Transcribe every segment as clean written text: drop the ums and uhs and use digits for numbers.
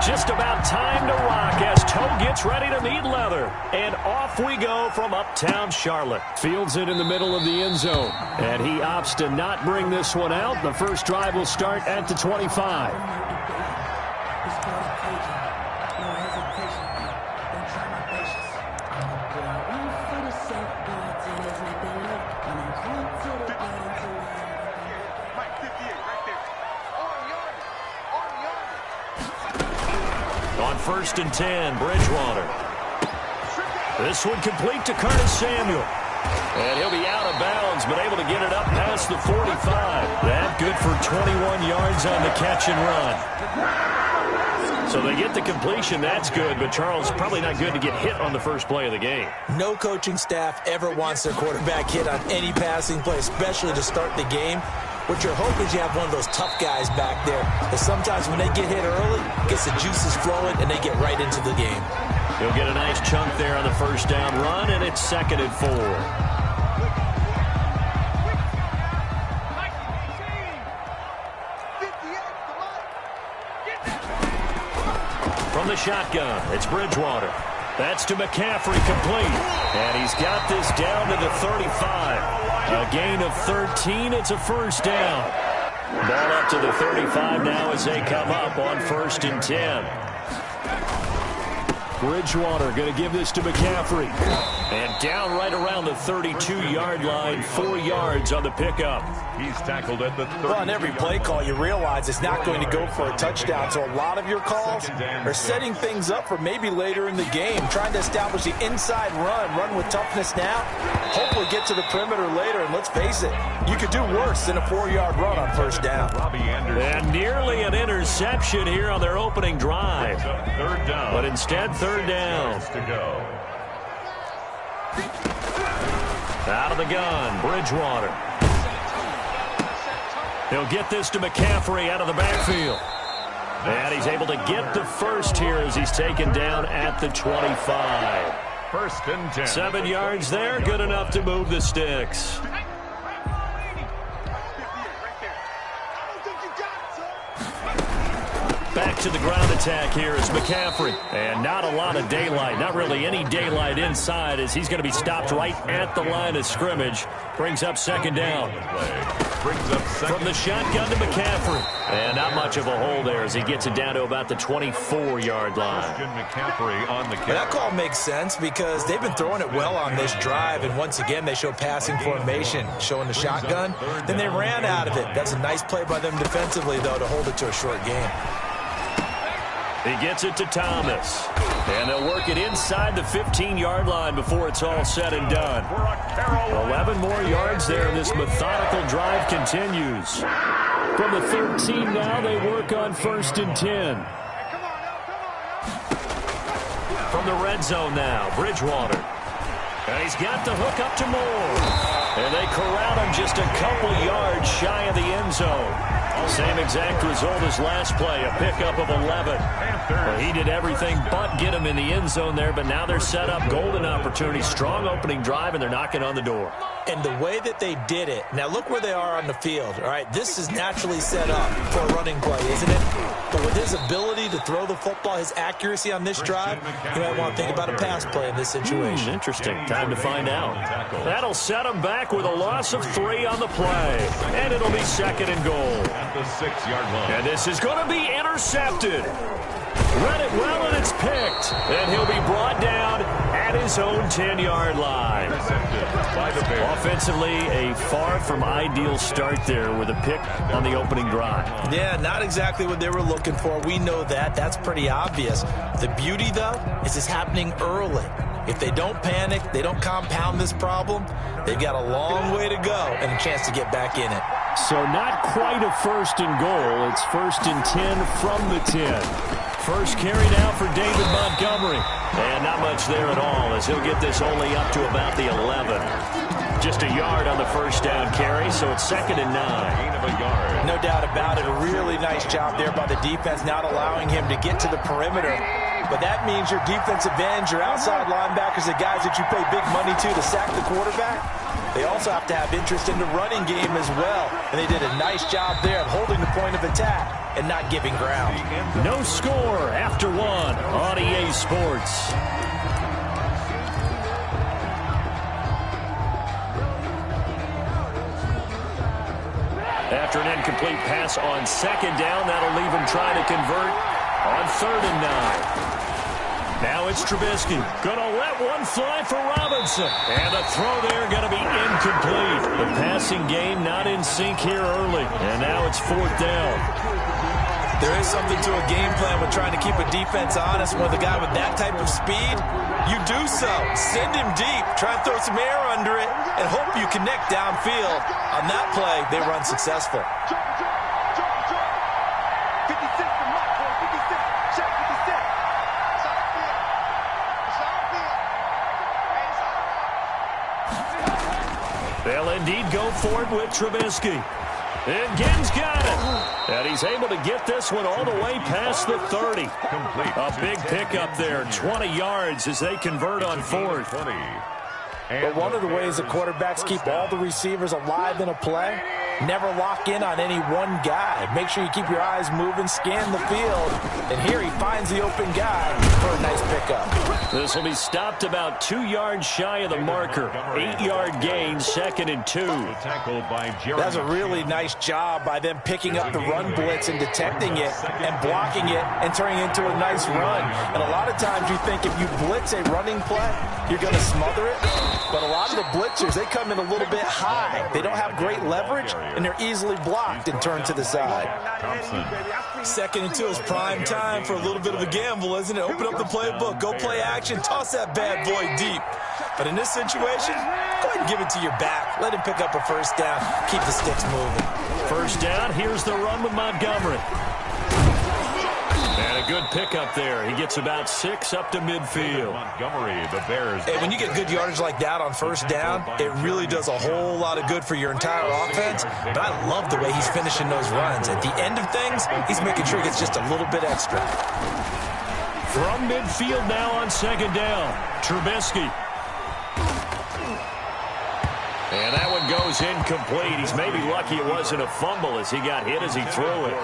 just about time to rock as Toe gets ready to meet leather. And off we go from uptown Charlotte. Fields it in the middle of the end zone. And he opts to not bring this one out. The first drive will start at the 25. On 1st and 10, Bridgewater. This one complete to Curtis Samuel. And he'll be out of bounds, but able to get it up past the 45. That good for 21 yards on the catch and run. So they get the completion. That's good, but Charles, probably not good to get hit on the first play of the game. No coaching staff ever wants their quarterback hit on any passing play, especially to start the game. What you're hoping is you have one of those tough guys back there. But sometimes when they get hit early, it gets the juices flowing, and they get right into the game. He'll get a nice chunk there on the first down run, and it's 2nd and 4. From the shotgun, it's Bridgewater. That's to McCaffrey, complete. And he's got this down to the 35. A gain of 13. It's a first down. Ball up to the 35 now as they come up on 1st and 10. Bridgewater going to give this to McCaffrey. And down right around the 32-yard line, 4 yards on the pickup. He's tackled at the 30. Well, on every play call, you realize it's not going to go for a touchdown. So a lot of your calls are setting things up for maybe later in the game, trying to establish the inside run with toughness now. Hopefully get to the perimeter later, and let's face it, you could do worse than a 4-yard run on first down. And nearly an interception here on their opening drive. Third down. But instead, third down. To go. Out of the gun, Bridgewater. He'll get this to McCaffrey out of the backfield. And he's able to get the first here as he's taken down at the 25. 1st and 10. 7 yards there, good enough to move the sticks. Back to the ground attack here is McCaffrey. And not a lot of daylight, not really any daylight inside as he's going to be stopped right at the line of scrimmage. Brings up 2nd down. From the shotgun to McCaffrey. And not much of a hole there as he gets it down to about the 24-yard line. McCaffrey on the catch. That call makes sense because they've been throwing it well on this drive, and once again they show passing formation, showing the shotgun. Then they ran out of it. That's a nice play by them defensively, though, to hold it to a short game. He gets it to Thomas. And they'll work it inside the 15-yard line before it's all said and done. 11 more yards there, and this methodical drive continues. From the 13 now, they work on 1st and 10. From the red zone now, Bridgewater. And he's got the hook up to Moore. And they corral him just a couple yards shy of the end zone. Same exact result as last play, a pickup of 11. Well, he did everything but get him in the end zone there, but now they're set up golden opportunity, strong opening drive, and they're knocking on the door. And the way that they did it, now look where they are on the field. All right, this is naturally set up for a running play, isn't it? But with his ability to throw the football, his accuracy on this drive, you might want to think about a pass play in this situation. Interesting. Time to find out. That'll set him back with a loss of 3 on the play. And it'll be 2nd and goal. At the 6-yard line. And this is going to be intercepted. Read it well, and it's picked. And he'll be brought down at his own 10-yard line. By the Bears. Offensively, a far from ideal start there with a pick on the opening drive. Yeah, not exactly what they were looking for. We know that. That's pretty obvious. The beauty, though, is it's happening early. If they don't panic, they don't compound this problem, they've got a long way to go and a chance to get back in it. So not quite a 1st and goal. It's 1st and 10 from the 10. First carry now for David Montgomery. And not much there at all as he'll get this only up to about the 11. Just a yard on the first down carry, so it's 2nd and 9. Gain of a yard. No doubt about it. A really nice job there by the defense, not allowing him to get to the perimeter. But that means your defensive ends, your outside linebackers, the guys that you pay big money to sack the quarterback, they also have to have interest in the running game as well. And they did a nice job there of holding the point of attack and not giving ground. No score after one on EA Sports. After an incomplete pass on second down, that'll leave him trying to convert on 3rd and 9. Now it's Trubisky. Gonna let one fly for Robinson. And the throw there gonna be incomplete. The passing game not in sync here early. And now it's 4th down. There is something to a game plan with trying to keep a defense honest. With a guy with that type of speed, you do so. Send him deep. Try and throw some air under it and hope you connect downfield. On that play, they run successful. They'll indeed go for it with Trubisky. And Gibbs got it. And he's able to get this one all the way past the 30. Complete. A big pickup there, 20 yards as they convert on 4th. But one of the ways the quarterbacks keep all the receivers alive in a play, never lock in on any one guy. Make sure you keep your eyes moving, scan the field. And here he finds the open guy for a nice pickup. This will be stopped about 2 yards shy of the marker. 8-yard gain, 2nd and 2. That's a really nice job by them picking up the run blitz and detecting it and blocking it and turning it into a nice run. And a lot of times you think if you blitz a running play, you're going to smother it. But a lot of the blitzers, they come in a little bit high. They don't have great leverage, and they're easily blocked and turned to the side. 2nd and 2 is prime time for a little bit of a gamble, isn't it? Open up the playbook, go play action, toss that bad boy deep. But in this situation, go ahead and give it to your back. Let him pick up a 1st down. Keep the sticks moving. 1st down, here's the run with Montgomery. And a good pickup there. He gets about 6 up to midfield. Montgomery, the Bears. Hey, when you get good yardage like that on 1st down, it really does a whole lot of good for your entire offense. But I love the way he's finishing those runs. At the end of things, he's making sure he gets just a little bit extra. From midfield now on 2nd down, Trubisky. And that one goes incomplete. He's maybe lucky it wasn't a fumble as he got hit as he threw it.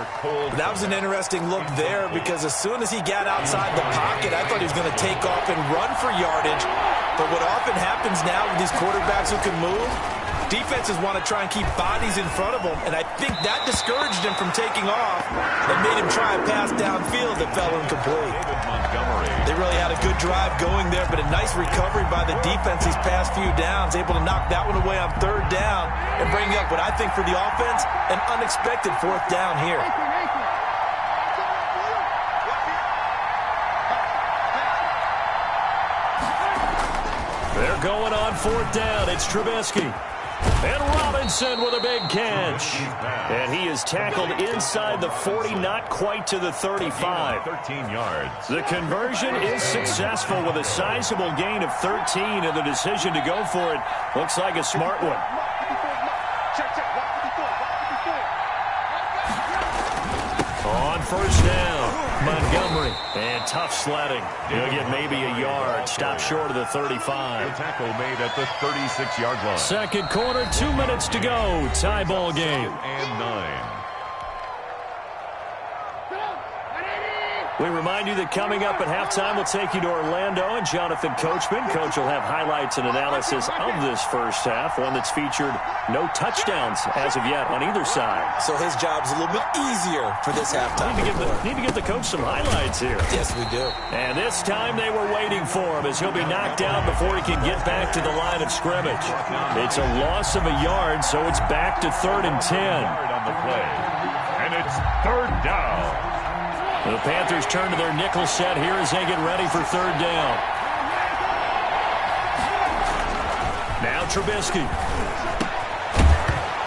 That was an interesting look there because as soon as he got outside the pocket, I thought he was going to take off and run for yardage. But what often happens now with these quarterbacks who can move, defenses want to try and keep bodies in front of them, and I think that discouraged him from taking off and made him try a pass downfield that fell incomplete. They really had a good drive going there, but a nice recovery by the defense these past few downs, able to knock that one away on 3rd down and bring up what I think for the offense, an unexpected 4th down here. They're going on 4th down. It's Trubisky. And Robinson with a big catch. And he is tackled inside the 40, not quite to the 35. 13 yards. The conversion is successful with a sizable gain of 13, and the decision to go for it looks like a smart one. On 1st down, Montgomery. And tough sledding. He'll get maybe a yard. Stop short of the 35. The tackle made at the 36-yard line. 2nd quarter, 2 minutes to go. Tie ball game. 2nd and 9. We remind you that coming up at halftime, we'll take you to Orlando and Jonathan Coachman. Coach will have highlights and analysis of this first half, one that's featured no touchdowns as of yet on either side. So his job's a little bit easier for this halftime. Need to give the coach some highlights here. Yes, we do. And this time they were waiting for him as he'll be knocked down before he can get back to the line of scrimmage. It's a loss of a yard, so it's back to 3rd and 10. On the play. And it's 3rd down. The Panthers turn to their nickel set here as they get ready for 3rd down. Now Trubisky.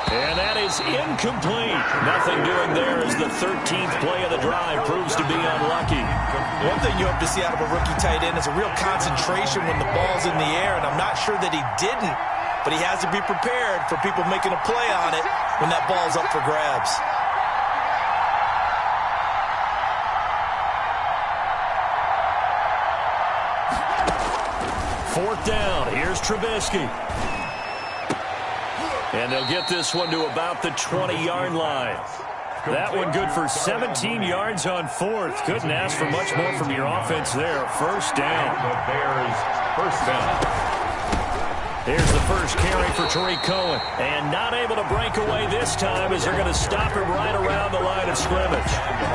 And that is incomplete. Nothing doing there as the 13th play of the drive proves to be unlucky. One thing you hope to see out of a rookie tight end is a real concentration when the ball's in the air, and I'm not sure that he didn't, but he has to be prepared for people making a play on it when that ball's up for grabs. Fourth down. Here's Trubisky. And they'll get this one to about the 20-yard line. That one good for 17 yards on fourth. Couldn't ask for much more from your offense there. First down. The Bears, first down. Here's the first carry for Tariq Cohen. And not able to break away this time as they're going to stop him right around the line of scrimmage.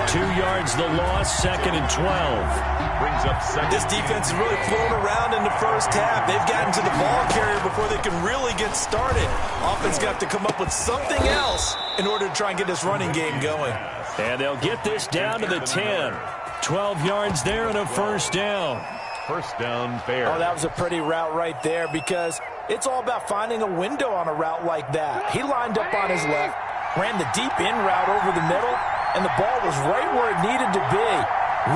2 yards the loss, 2nd and 12. Brings up second. This defense is really flown around in the first half. They've gotten to the ball carrier before they can really get started. Offense got to come up with something else in order to try and get this running game going. And they'll get this down to the 10. 12 yards there and a first down. First down, Bears. Oh, that was a pretty route right there because it's all about finding a window on a route like that. He lined up on his left, ran the deep in route over the middle, and the ball was right where it needed to be.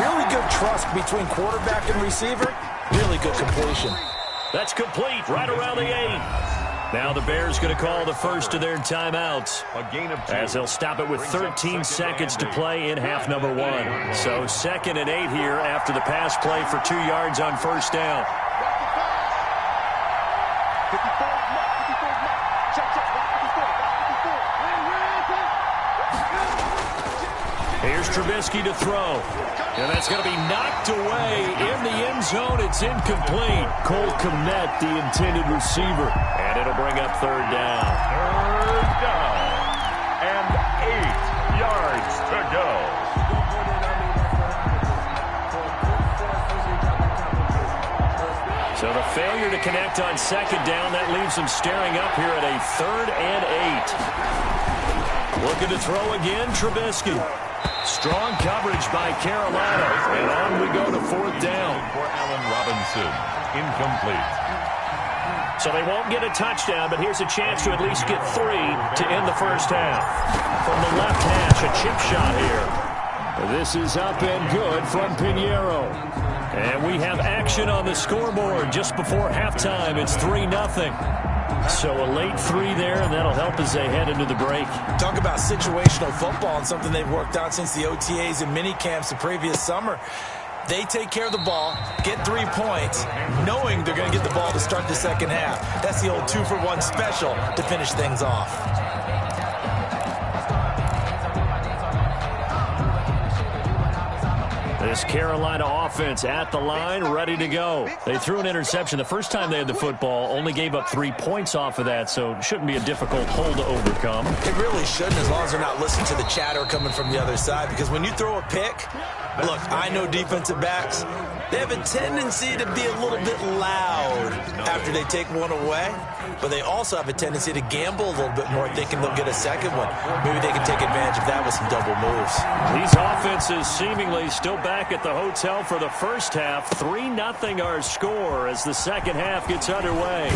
Really good trust between quarterback and receiver. Really good completion. That's complete right around the 8. Now the Bears going to call the first of their timeouts A gain of 2. as they'll stop it with 13 seconds to play in half number 1. So 2nd and 8 here after the pass play for 2 yards on first down. Here's Trubisky to throw. And that's going to be knocked away in the end zone. It's incomplete. Cole Kmet, the intended receiver. And it'll bring up third down. Third down. And 8 yards to go. So the failure to connect on second down, that leaves them staring up here at a 3rd and 8. Looking to throw again, Trubisky. Strong coverage by Carolina. And on we go to fourth down. For Allen Robinson. Incomplete. So they won't get a touchdown, but here's a chance to at least get 3 to end the first half. From the left hash, a chip shot here. This is up and good from Pinheiro. And we have action on the scoreboard just before halftime. It's 3-0. So a late 3 there, and that'll help as they head into the break. Talk about situational football and something they've worked out since the OTAs and mini camps the previous summer. They take care of the ball, get 3 points, knowing they're going to get the ball to start the second half. That's the old 2-for-1 special to finish things off. This Carolina offense at the line, ready to go. They threw an interception the first time they had the football, only gave up 3 points off of that, so it shouldn't be a difficult hole to overcome. It really shouldn't, as long as they're not listening to the chatter coming from the other side, because when you throw a pick, look, I know defensive backs, they have a tendency to be a little bit loud after they take one away, but they also have a tendency to gamble a little bit more, thinking they'll get a second one. Maybe they can take advantage of that with some double moves. These offenses seemingly still back at the hotel for the first half. 3-0 our score as the second half gets underway.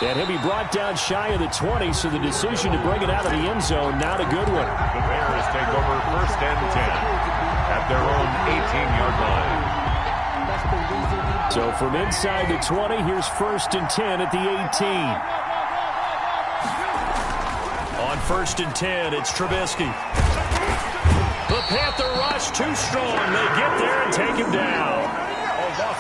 And he'll be brought down shy of the 20, so the decision to bring it out of the end zone, not a good one. The Bears take over first and 10 at their own 18-yard line. So from inside the 20, here's first and 10 at the 18. On first and 10, it's Trubisky. The Panther rush too strong. They get there and take him down.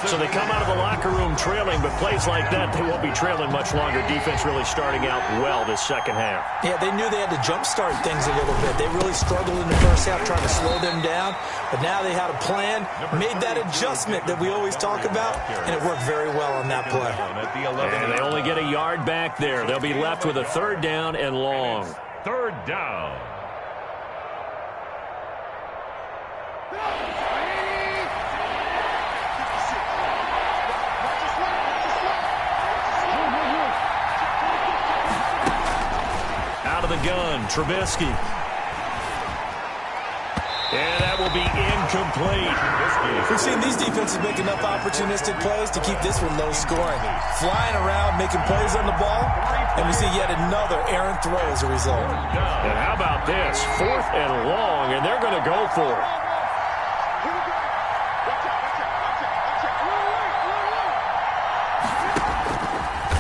So they come out of the locker room trailing, but plays like that, they won't be trailing much longer. Defense really starting out well this second half. Yeah, they knew they had to jumpstart things a little bit. They really struggled in the first half trying to slow them down, but now they had a plan, made that adjustment that we always talk about, and it worked very well on that play. And they only get a yard back there. They'll be left with a third down and long. Third down. The gun, Trubisky. And that will be incomplete. We've seen these defenses make enough opportunistic plays to keep this one low scoring. Flying around, making plays on the ball, and we see yet another errant throw as a result. And how about this? 4th and long, and they're going to go for it.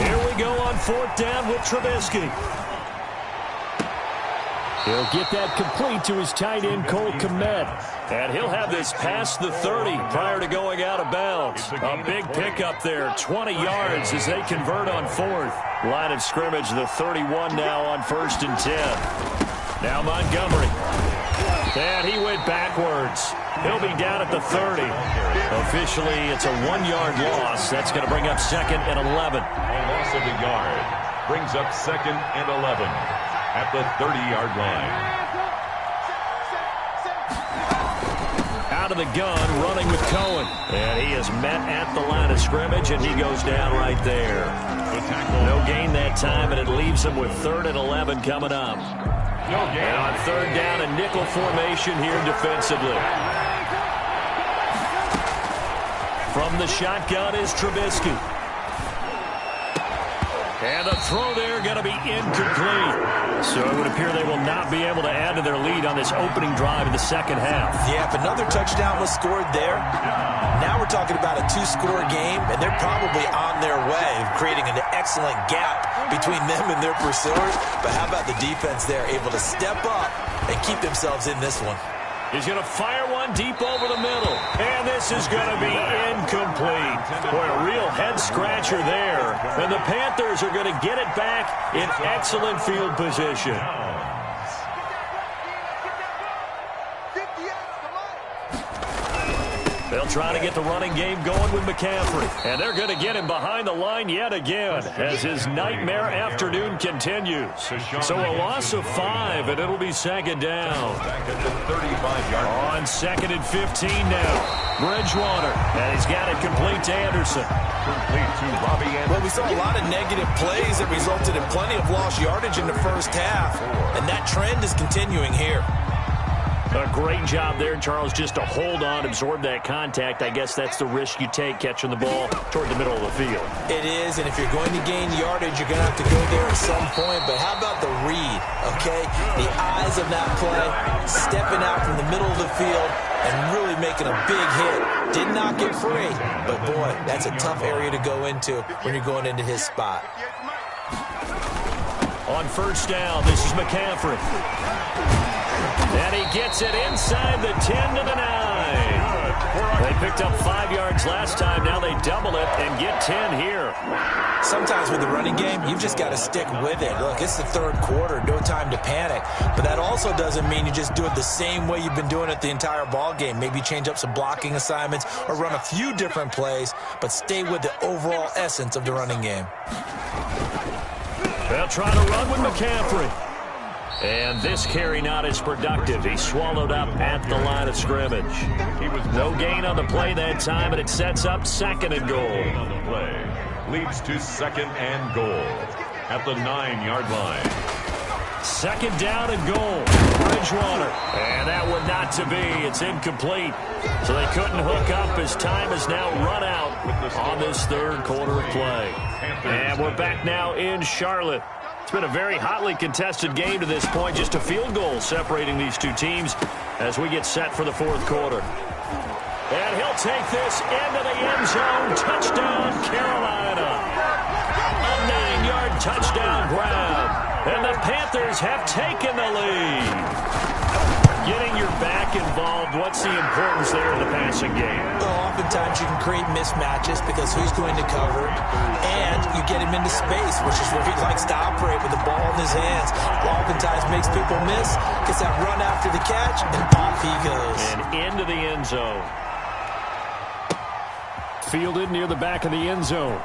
Here we go on 4th down with Trubisky. He'll get that complete to his tight end, Cole Kmet. And he'll have this past the 30 prior to going out of bounds. A big pickup there, 20 yards as they convert on 4th. Line of scrimmage, the 31 now on 1st and 10. Now Montgomery. And he went backwards. He'll be down at the 30. Officially, it's a 1-yard loss. That's going to bring up 2nd and 11. A loss of a yard brings up 2nd and 11 at the 30-yard line. Out of the gun, running with Cohen. And he is met at the line of scrimmage, and he goes down right there. No gain that time, and it leaves him with 3rd and 11 coming up. No gain. And on 3rd down, a nickel formation here defensively. From the shotgun is Trubisky. And the throw there going to be incomplete. So it would appear they will not be able to add to their lead on this opening drive in the second half. Yeah, if another touchdown was scored there, now we're talking about a 2-score game, and they're probably on their way, creating an excellent gap between them and their pursuers. But how about the defense there, able to step up and keep themselves in this one? He's going to fire one deep over the middle. And this is going to be incomplete. Boy, a real head-scratcher there. And the Panthers are going to get it back in excellent field position. They'll try to get the running game going with McCaffrey. And they're going to get him behind the line yet again as his nightmare afternoon continues. So a loss of 5, and it'll be 2nd down. On 2nd and 15 now. Bridgewater. And he's got it complete to Anderson. Complete to Robbie Anderson. Well, we saw a lot of negative plays that resulted in plenty of lost yardage in the first half. And that trend is continuing here. A great job there, Charles, just to hold on, absorb that contact. I guess that's the risk you take catching the ball toward the middle of the field. It is, and if you're going to gain yardage, you're going to have to go there at some point. But how about the read, okay? The eyes of that play, stepping out from the middle of the field and really making a big hit. Did not get free, but boy, that's a tough area to go into when you're going into his spot. On 1st down, this is McCaffrey. And he gets it inside the 10 to the 9. They picked up 5 yards last time. Now they double it and get 10 here. Sometimes with the running game, you've just got to stick with it. Look, it's the 3rd quarter. No time to panic. But that also doesn't mean you just do it the same way you've been doing it the entire ball game. Maybe change up some blocking assignments or run a few different plays, but stay with the overall essence of the running game. They'll try to run with McCaffrey. And this carry not as productive. He swallowed up at the line of scrimmage. He was no gain on the play that time, and it sets up 2nd and goal. On the play leads to 2nd and goal at the 9-yard line. 2nd down and goal. Bridgewater. And that one not to be. It's incomplete. So they couldn't hook up as time is now run out on this 3rd quarter of play. And we're back now in Charlotte. It's been a very hotly contested game to this point. Just a field goal separating these two teams as we get set for the 4th quarter. And he'll take this into the end zone. Touchdown, Carolina. A 9-yard touchdown grab. And the Panthers have taken the lead. Getting your back involved, what's the importance there in the passing game? Well, oftentimes you can create mismatches because who's going to cover, and you get him into space, which is where he likes to operate with the ball in his hands. Oftentimes makes people miss, gets that run after the catch, and off he goes. And into the end zone. Fielded near the back of the end zone.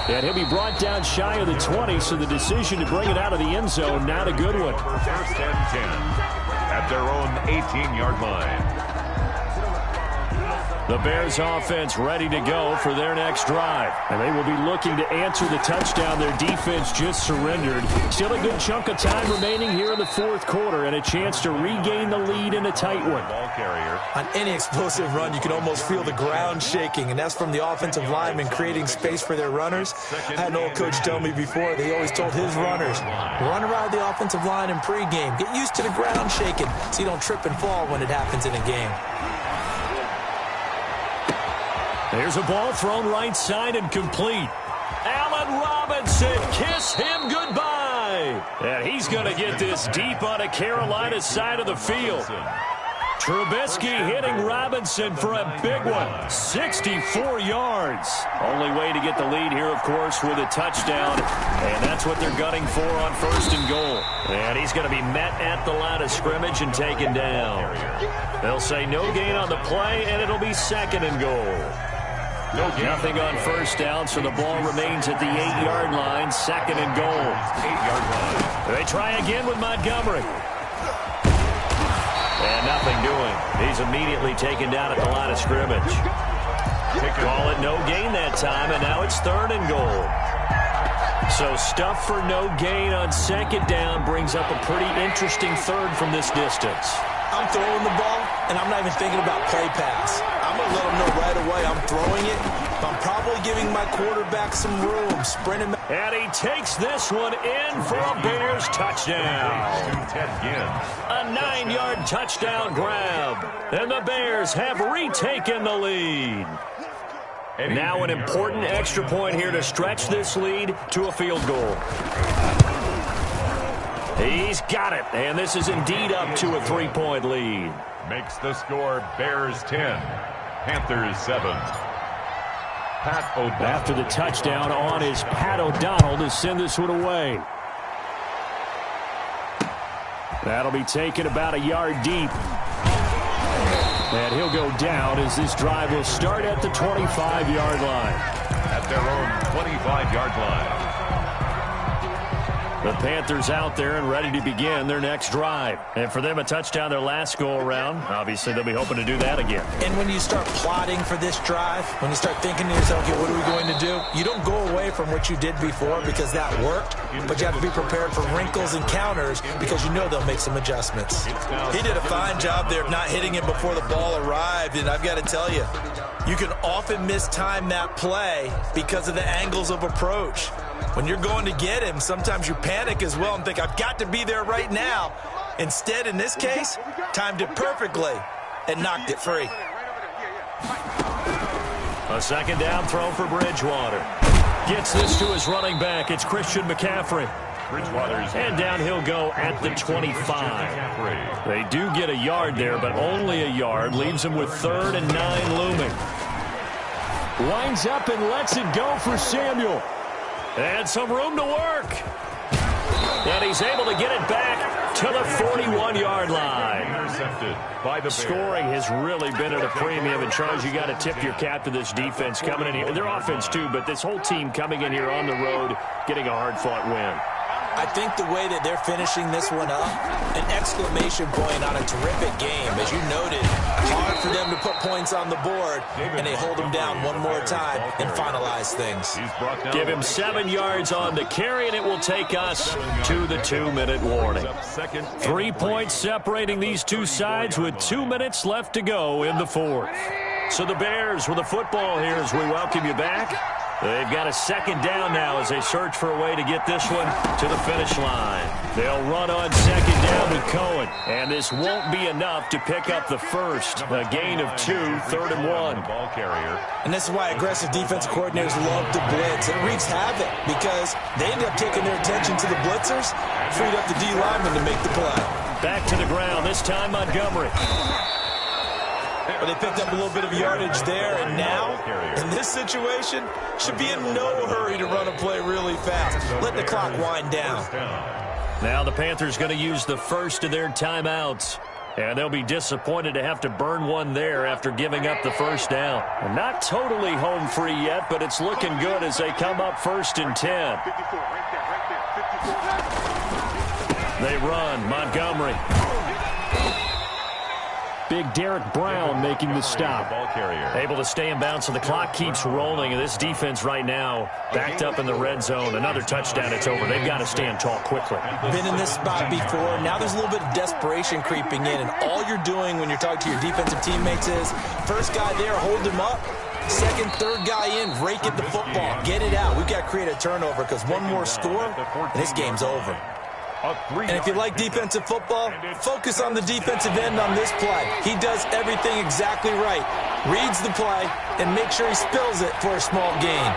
And he'll be brought down shy of the 20, so the decision to bring it out of the end zone, not a good one. 1st and 10 at their own 18-yard line. The Bears offense ready to go for their next drive. And they will be looking to answer the touchdown their defense just surrendered. Still a good chunk of time remaining here in the 4th quarter and a chance to regain the lead in a tight one. Ball carrier. On any explosive run, you can almost feel the ground shaking, and that's from the offensive linemen creating space for their runners. I had an old coach tell me before, they always told his runners, run around the offensive line in pregame. Get used to the ground shaking so you don't trip and fall when it happens in a game. There's a ball thrown right side and complete. Allen Robinson, kiss him goodbye. And he's going to get this deep on a Carolina side of the field. Trubisky hitting Robinson for a big one. 64 yards. Only way to get the lead here, of course, with a touchdown. And that's what they're gunning for on 1st and goal. And he's going to be met at the line of scrimmage and taken down. They'll say no gain on the play, and it'll be 2nd and goal. Nothing on 1st down, so the ball remains at the 8-yard line. 2nd and goal. 8-yard line. They try again with Montgomery. And nothing doing. He's immediately taken down at the line of scrimmage. Call it no gain that time, and now it's 3rd and goal. So stuff for no gain on 2nd down brings up a pretty interesting 3rd from this distance. I'm throwing the ball, and I'm not even thinking about play pass. I'm going to let them know right away I'm throwing it. I'm probably giving my quarterback some room, sprinting. And he takes this one in for a Bears touchdown. A 9-yard touchdown grab. And the Bears have retaken the lead. Now an important extra point here to stretch this lead to a field goal. He's got it, and this is indeed up to a 3-point lead. Makes the score Bears 10, Panthers 7. Pat O'Donnell. After the touchdown on is Pat O'Donnell to send this one away. That'll be taken about a yard deep. And he'll go down as this drive will start at the 25-yard line. At their own 25-yard line. The Panthers out there and ready to begin their next drive. And for them, a touchdown their last go-around. Obviously, they'll be hoping to do that again. And when you start plotting for this drive, when you start thinking to yourself, okay, what are we going to do? You don't go away from what you did before because that worked, but you have to be prepared for wrinkles and counters because you know they'll make some adjustments. He did a fine job there of not hitting it before the ball arrived, and I've got to tell you, you can often mistime that play because of the angles of approach. When you're going to get him, sometimes you panic as well and think, I've got to be there right now. Instead, in this case, timed it perfectly and knocked it free. A 2nd down throw for Bridgewater. Gets this to his running back. It's Christian McCaffrey. And down he'll go at the 25. They do get a yard there, but only a yard. Leaves him with 3rd and 9 looming. Winds up and lets it go for Samuel. And some room to work. And he's able to get it back to the 41-yard line. Intercepted by the Scoring has really been at a premium. And, Charles, you got to tip your cap to this defense coming in here. Their offense, too, but this whole team coming in here on the road, getting a hard-fought win. I think the way that they're finishing this one up, an exclamation point on a terrific game. As you noted, hard for them to put points on the board, and they hold them down one more time and finalize things. Give him 7 yards on the carry, and it will take us to the 2-minute warning. 3 points separating these two sides with 2 minutes left to go in the 4th. So the Bears with the football here as we welcome you back. They've got a 2nd down now as they search for a way to get this one to the finish line. They'll run on 2nd down with Cohen. And this won't be enough to pick up the first. A gain of 2, 3rd and 1. Ball carrier. And this is why aggressive defense coordinators love to blitz. It wreaks havoc because they end up taking their attention to the blitzers, freed up the D lineman to make the play. Back to the ground, this time Montgomery. But they picked up a little bit of yardage there, and now, in this situation, should be in no hurry to run a play really fast. Let the clock wind down. Now the Panthers going to use the first of their timeouts. And they'll be disappointed to have to burn one there after giving up the first down. Not totally home free yet, but it's looking good as they come up 1st and 10. They run. Montgomery. Big Derek Brown making the stop. Ball carrier. Able to stay in bounds, so the clock keeps rolling. And this defense right now backed up in the red zone. Another touchdown, it's over. They've got to stand tall quickly. Been in this spot before. Now there's a little bit of desperation creeping in. And all you're doing when you're talking to your defensive teammates is, first guy there, hold him up. 2nd, 3rd guy in, rake at the football. Get it out. We've got to create a turnover because one more score, and this game's over. And if you like defensive football, focus on the defensive end on this play. He does everything exactly right. Reads the play and make sure he spills it for a small gain.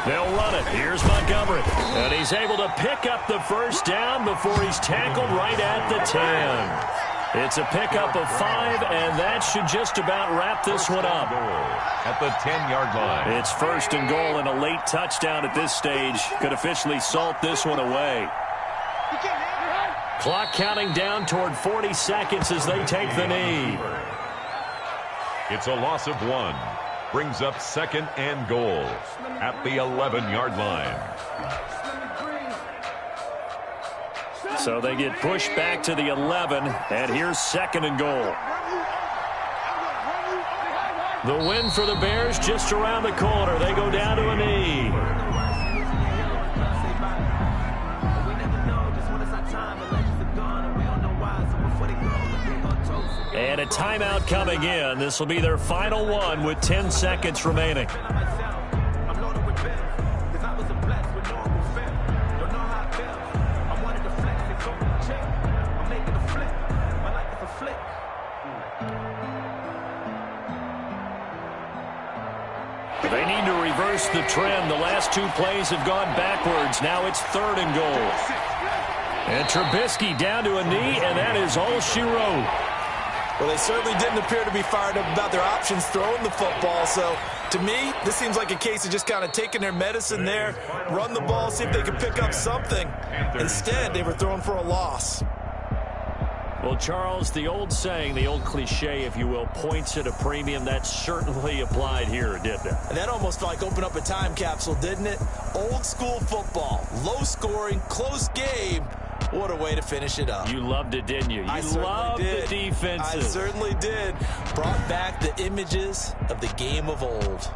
They'll run it. Here's Montgomery. And he's able to pick up the first down before he's tackled right at the 10. It's a pickup of 5, and that should just about wrap this one up. At the 10-yard line. It's 1st and goal, and a late touchdown at this stage could officially salt this one away. Clock counting down toward 40 seconds as they take the knee. It's a loss of 1. Brings up 2nd and goal at the 11-yard line. So they get pushed back to the 11, and here's 2nd and goal. The win for the Bears just around the corner. They go down to a knee. And a timeout coming in. This will be their final one with 10 seconds remaining. They need to reverse the trend. The last 2 plays have gone backwards. Now it's 3rd and goal. And Trubisky down to a knee, and that is all she wrote. Well, they certainly didn't appear to be fired up about their options throwing the football. So, to me, this seems like a case of just kind of taking their medicine there, run the ball, see if they can pick up something. Instead, they were throwing for a loss. Well, Charles, the old saying, the old cliche, if you will, points at a premium, that certainly applied here, didn't it? And that almost felt like opened up a time capsule, didn't it? Old school football, low scoring, close game. What a way to finish it up. You loved it, didn't you? You loved the defenses. I certainly did. Brought back the images of the game of old.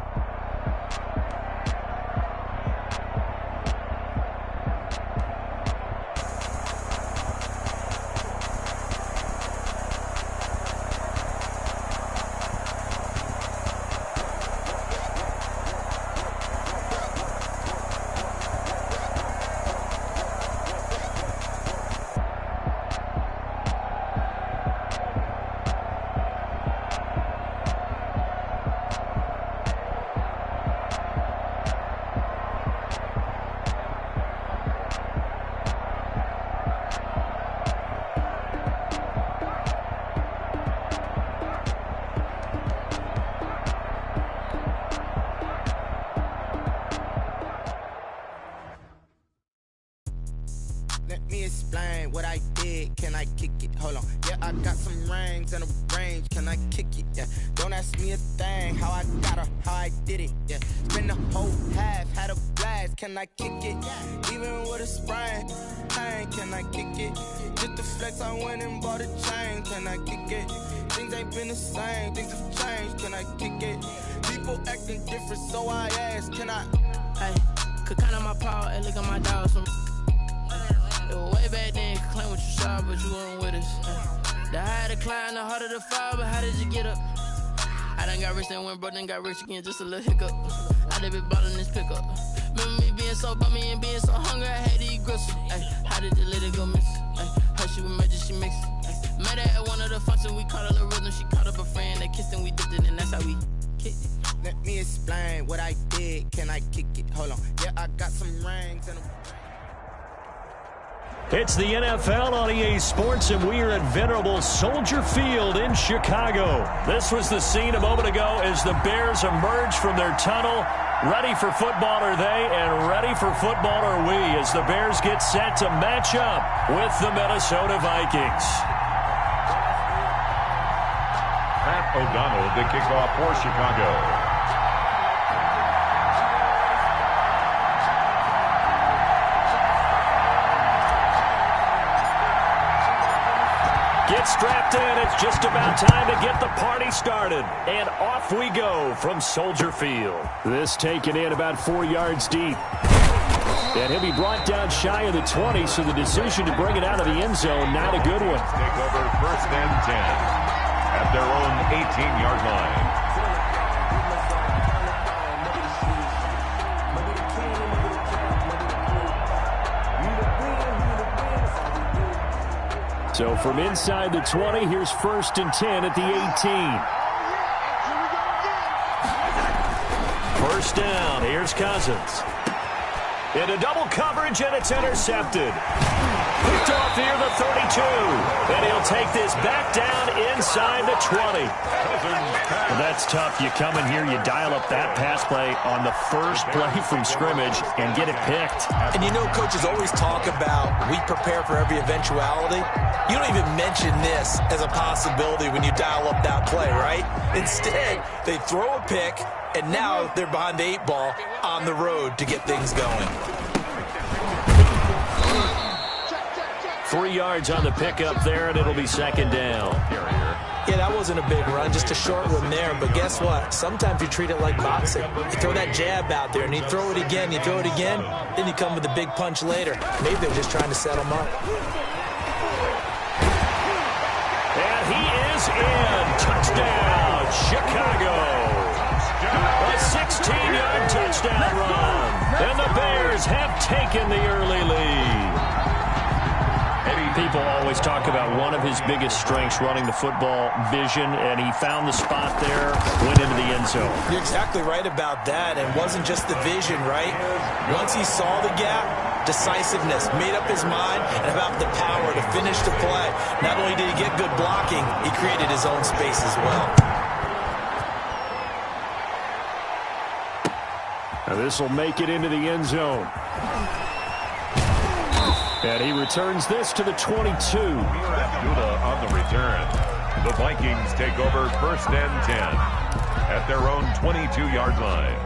explain what I did. Can I kick it? Hold on. Yeah, I got some rings and a range. Can I kick it? Yeah. Don't ask me a thing. How I got her, how I did it. Yeah. Spend the whole half, had a blast. Can I kick it? Even with a sprain. Pain, can I kick it? Just the flex, I went and bought a chain. Can I kick it? Things ain't been the same. Things have changed. Can I kick it? People acting different, so I ask. Can I? Hey, could count on my power and look at my dogs from. It was way back then, could claim what you saw, but you weren't with us. The higher the climb, the harder the fall, but how did you get up? I done got rich and went broke, then got rich again, just a little hiccup. I done been ballin' this pickup. Remember me being so bummy and being so hungry, I had to eat gristle. Ay, how did you let it go miss? Ay, her she was major, she mixed. Ay, met her at one of the functions, we caught her the rhythm, she caught up a friend, they kissed and we dipped it, and that's how we kicked it. Let me explain what I did. Can I kick it? Hold on. Yeah, I got some rings and a... It's the NFL on EA Sports, and we are at venerable Soldier Field in Chicago. This was the scene a moment ago as the Bears emerged from their tunnel. Ready for football are they, and ready for football are we as the Bears get set to match up with the Minnesota Vikings. Matt O'Donnell, the kickoff for Chicago. Get strapped in. It's just about time to get the party started. And off we go from Soldier Field. This taken in about 4 yards deep. And he'll be brought down shy of the 20, so the decision to bring it out of the end zone, not a good one. Take over 1st and 10 at their own 18-yard line. So from inside the 20, here's 1st and 10 at the 18. First down, here's Cousins. Into double coverage, and it's intercepted. Picked off near the 32. And he'll take this back down inside the 20. Well, that's tough. You come in here, you dial up that pass play on the first play from scrimmage and get it picked. And you know, coaches always talk about we prepare for every eventuality. You don't even mention this as a possibility when you dial up that play, right? Instead, they throw a pick, and now they're behind the 8 ball on the road to get things going. 3 yards on the pickup there, and it'll be second down. Yeah, that wasn't a big run, just a short one there. But guess what? Sometimes you treat it like boxing. You throw that jab out there, and you throw it again, you throw it again, then you come with a big punch later. Maybe they're just trying to set them up. And he is in. Touchdown, Chicago. A 16-yard touchdown run. And the Bears have taken the early lead. People always talk about one of his biggest strengths, running the football, vision, and he found the spot there, went into the end zone. You're exactly right about that, and wasn't just the vision, right? Once he saw the gap, decisiveness, made up his mind, and about the power to finish the play. Not only did he get good blocking, he created his own space as well. Now this will make it into the end zone. And he returns this to the 22. On the return. The Vikings take over 1st and 10 at their own 22-yard line.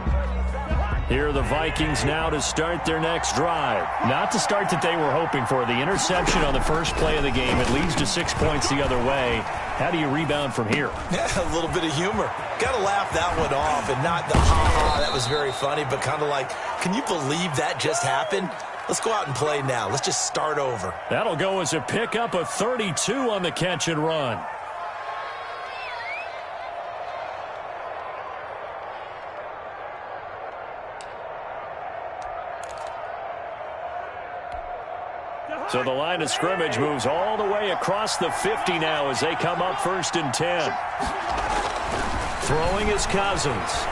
Here are the Vikings now to start their next drive. Not the start that they were hoping for. The interception on the first play of the game. It leads to 6 points the other way. How do you rebound from here? Yeah, a little bit of humor. Got to laugh that one off, and not the ha-ha, that was very funny, but kind of like, can you believe that just happened? Let's go out and play now. Let's just start over. That'll go as a pickup of 32 on the catch and run. So the line of scrimmage moves all the way across the 50 now as they come up 1st and 10. Throwing is Cousins.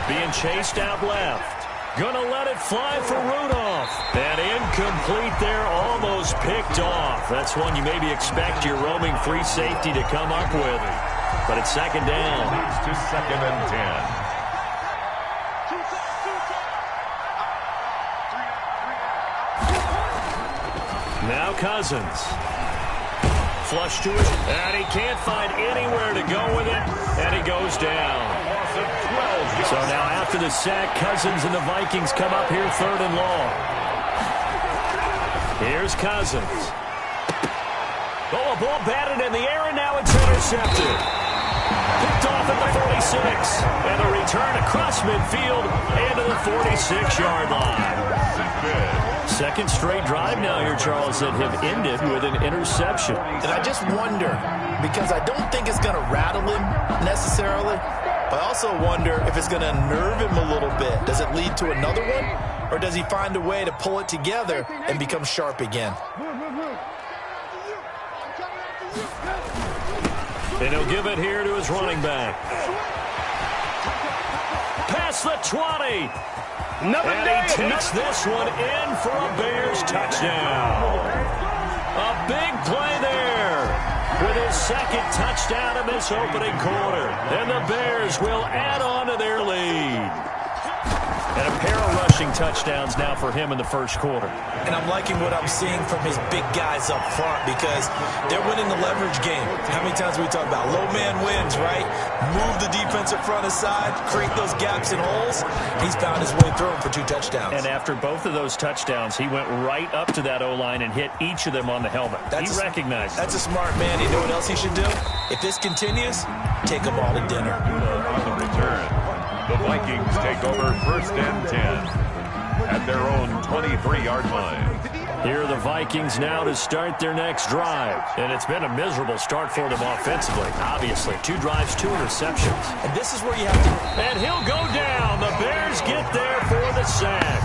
Being chased out left. Gonna let it fly for Rudolph. And incomplete there, almost picked off. That's one you maybe expect your roaming free safety to come up with. But it's second down. Leads to 2nd and 10. Now Cousins. Flush to it, and he can't find anywhere to go with it, and he goes down. So now after the sack, Cousins and the Vikings come up here 3rd and long. Here's Cousins. Oh, a ball batted in the air, and now it's intercepted. Picked off at the 46, and a return across midfield and to the 46-yard line. Second straight drive now here, Charles, that have ended with an interception. And I just wonder, because I don't think it's going to rattle him necessarily, but I also wonder if it's going to nerve him a little bit. Does it lead to another one, or does he find a way to pull it together and become sharp again? And he'll give it here to his running back. Past the 20. And he takes this one in for a Bears touchdown. A big play there with his second touchdown in this opening quarter. And the Bears will add on to their lead. And a pair of rushing touchdowns now for him in the first quarter. And I'm liking what I'm seeing from his big guys up front because they're winning the leverage game. How many times do we talk about low man wins, right? Move the defensive front aside, create those gaps and holes. He's found his way through them for 2 touchdowns. And after both of those touchdowns, he went right up to that O-line and hit each of them on the helmet. He recognized it. That's a smart man. You know what else he should do? If this continues, take them all to dinner. On the return. The Vikings take over 1st and 10 at their own 23-yard line. Here are the Vikings now to start their next drive. And it's been a miserable start for them offensively, obviously. 2 drives, 2 interceptions. And this is where you have to... And he'll go down. The Bears get there for the sack.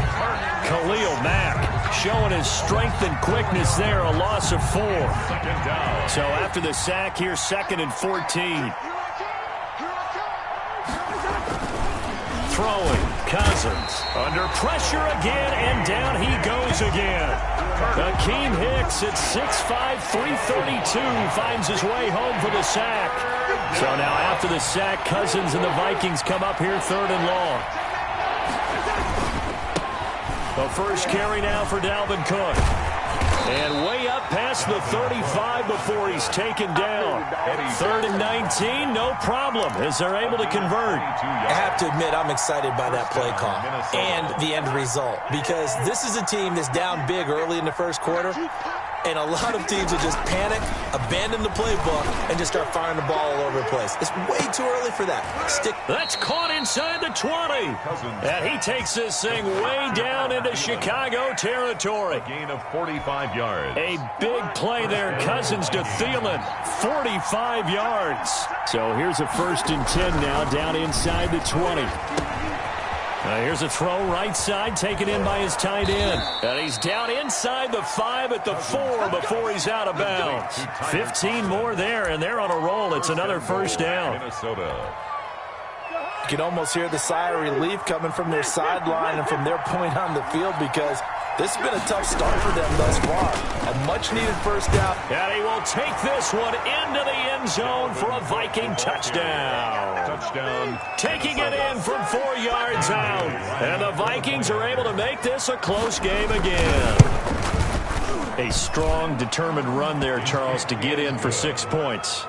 Khalil Mack showing his strength and quickness there, a loss of 4. So after the sack, here's 2nd and 14. Throwing, Cousins. Under pressure again, and down he goes again. Akeem Hicks at 6'5", 332 finds his way home for the sack. So now after the sack, Cousins and the Vikings come up here 3rd and long. The first carry now for Dalvin Cook. And way up past the 35 before he's taken down. 3rd and 19, no problem, as they're able to convert. I have to admit, I'm excited by that play call and the end result, because this is a team that's down big early in the first quarter, and a lot of teams will just panic, abandon the playbook, and just start firing the ball all over the place. It's way too early for that. That's caught inside the 20. And he takes this thing way down into Chicago territory. Gain of 45 yards. A big play there, Cousins to Thielen, 45 yards. So here's a 1st and 10 now, down inside the 20. Here's a throw right side, taken in by his tight end. And he's down inside the 5 at the 4 before he's out of bounds. 15 more there, and they're on a roll. It's another 1st down. Minnesota. You can almost hear the sigh of relief coming from their sideline and from their point on the field, because this has been a tough start for them thus far. A much-needed 1st down. And he will take this one into the end zone for a Viking touchdown. Touchdown. Taking it in from 4 yards out. And the Vikings are able to make this a close game again. A strong, determined run there, Charles, to get in for 6 points.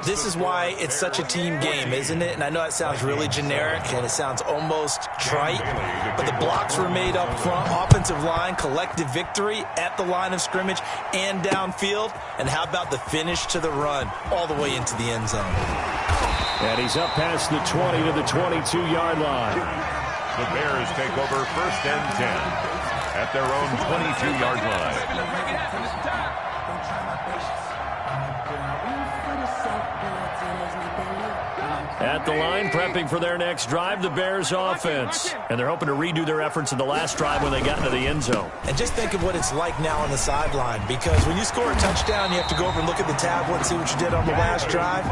This is why it's such a team game, isn't it? And I know it sounds really generic and it sounds almost trite, but the blocks were made up front, offensive line, collective victory at the line of scrimmage and downfield. And how about the finish to the run all the way into the end zone? And he's up past the 20 to the 22-yard line. The Bears take over 1st and 10 at their own 22-yard line. At the line, prepping for their next drive, the Bears offense. And they're hoping to redo their efforts in the last drive when they got into the end zone. And just think of what it's like now on the sideline, because when you score a touchdown, you have to go over and look at the tablet and see what you did on the last drive.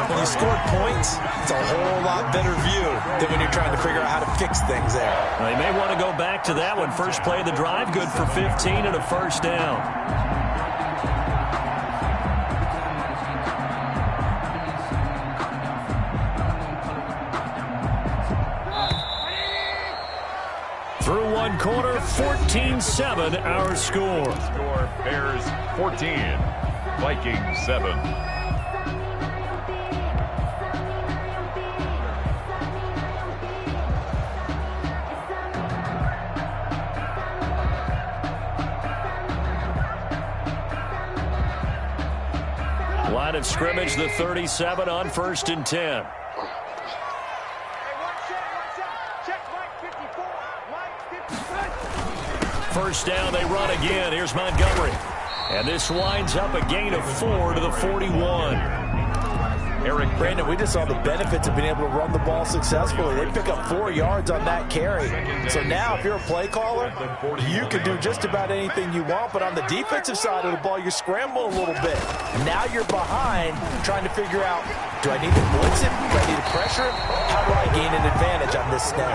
When you scored points, it's a whole lot better view than when you're trying to figure out how to fix things there. Well, you may want to go back to that one. First play of the drive, good for 15 and a 1st down. Through 1 quarter, 14-7 our score. Bears 14, Vikings 7. Line of scrimmage, the 37 on 1st and 10. First down, they run again. Here's Montgomery. And this winds up a gain of 4 to the 41. Brandon, we just saw the benefits of being able to run the ball successfully. They pick up 4 yards on that carry. So now if you're a play caller, you can do just about anything you want. But on the defensive side of the ball, you scramble a little bit. Now you're behind trying to figure out, do I need to blitz it? Do I need to pressure it? How do I gain an advantage on this snap?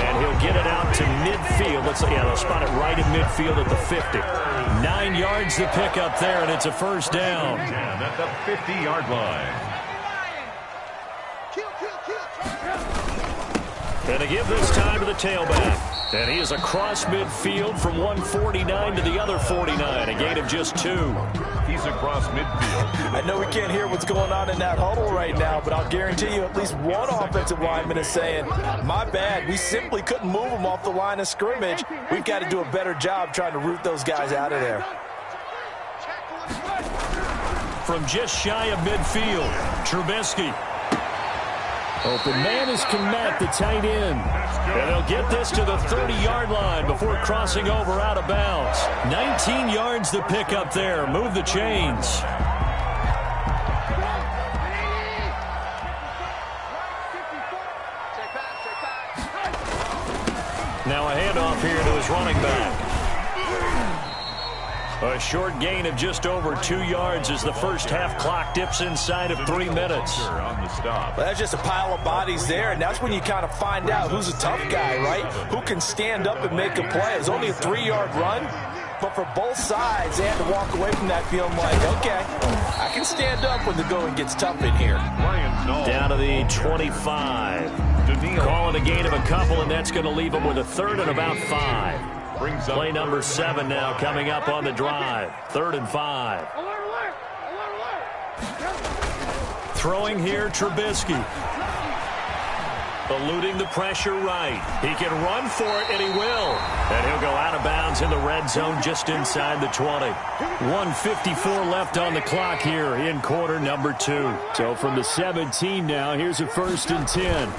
And he'll get it out to midfield. They'll spot it right in midfield at the 50. 9 yards to pick up there, and it's a 1st down. And at the 50-yard line. And to give this time to the tailback. And he is across midfield from 149 to the other 49. A gain of just 2. He's across midfield. I know we can't hear what's going on in that huddle right now, but I'll guarantee you at least one offensive lineman is saying, my bad, we simply couldn't move them off the line of scrimmage. We've got to do a better job trying to root those guys out of there. From just shy of midfield, Trubisky. Open man is Kmet, the tight end. And they'll get this to the 30-yard line before crossing over out of bounds. 19 yards to pick up there. Move the chains. Now a handoff here to his running back. A short gain of just over 2 yards as the first half clock dips inside of 3 minutes. On the stop. Well, that's just a pile of bodies there, and that's when you kind of find out who's a tough guy, right? Who can stand up and make a play. It's only a 3-yard run, but for both sides, they had to walk away from that feeling like, okay, I can stand up when the going gets tough in here. Down to the 25. Calling a gain of a couple, and that's going to leave them with a third and about 5. Play number 7 now coming up on the drive. 3rd and 5. Throwing here, Trubisky. Eluding the pressure right. He can run for it, and he will. And he'll go out of bounds in the red zone just inside the 20. 1:54 left on the clock here in quarter number 2. So from the 17 now, here's a 1st and 10.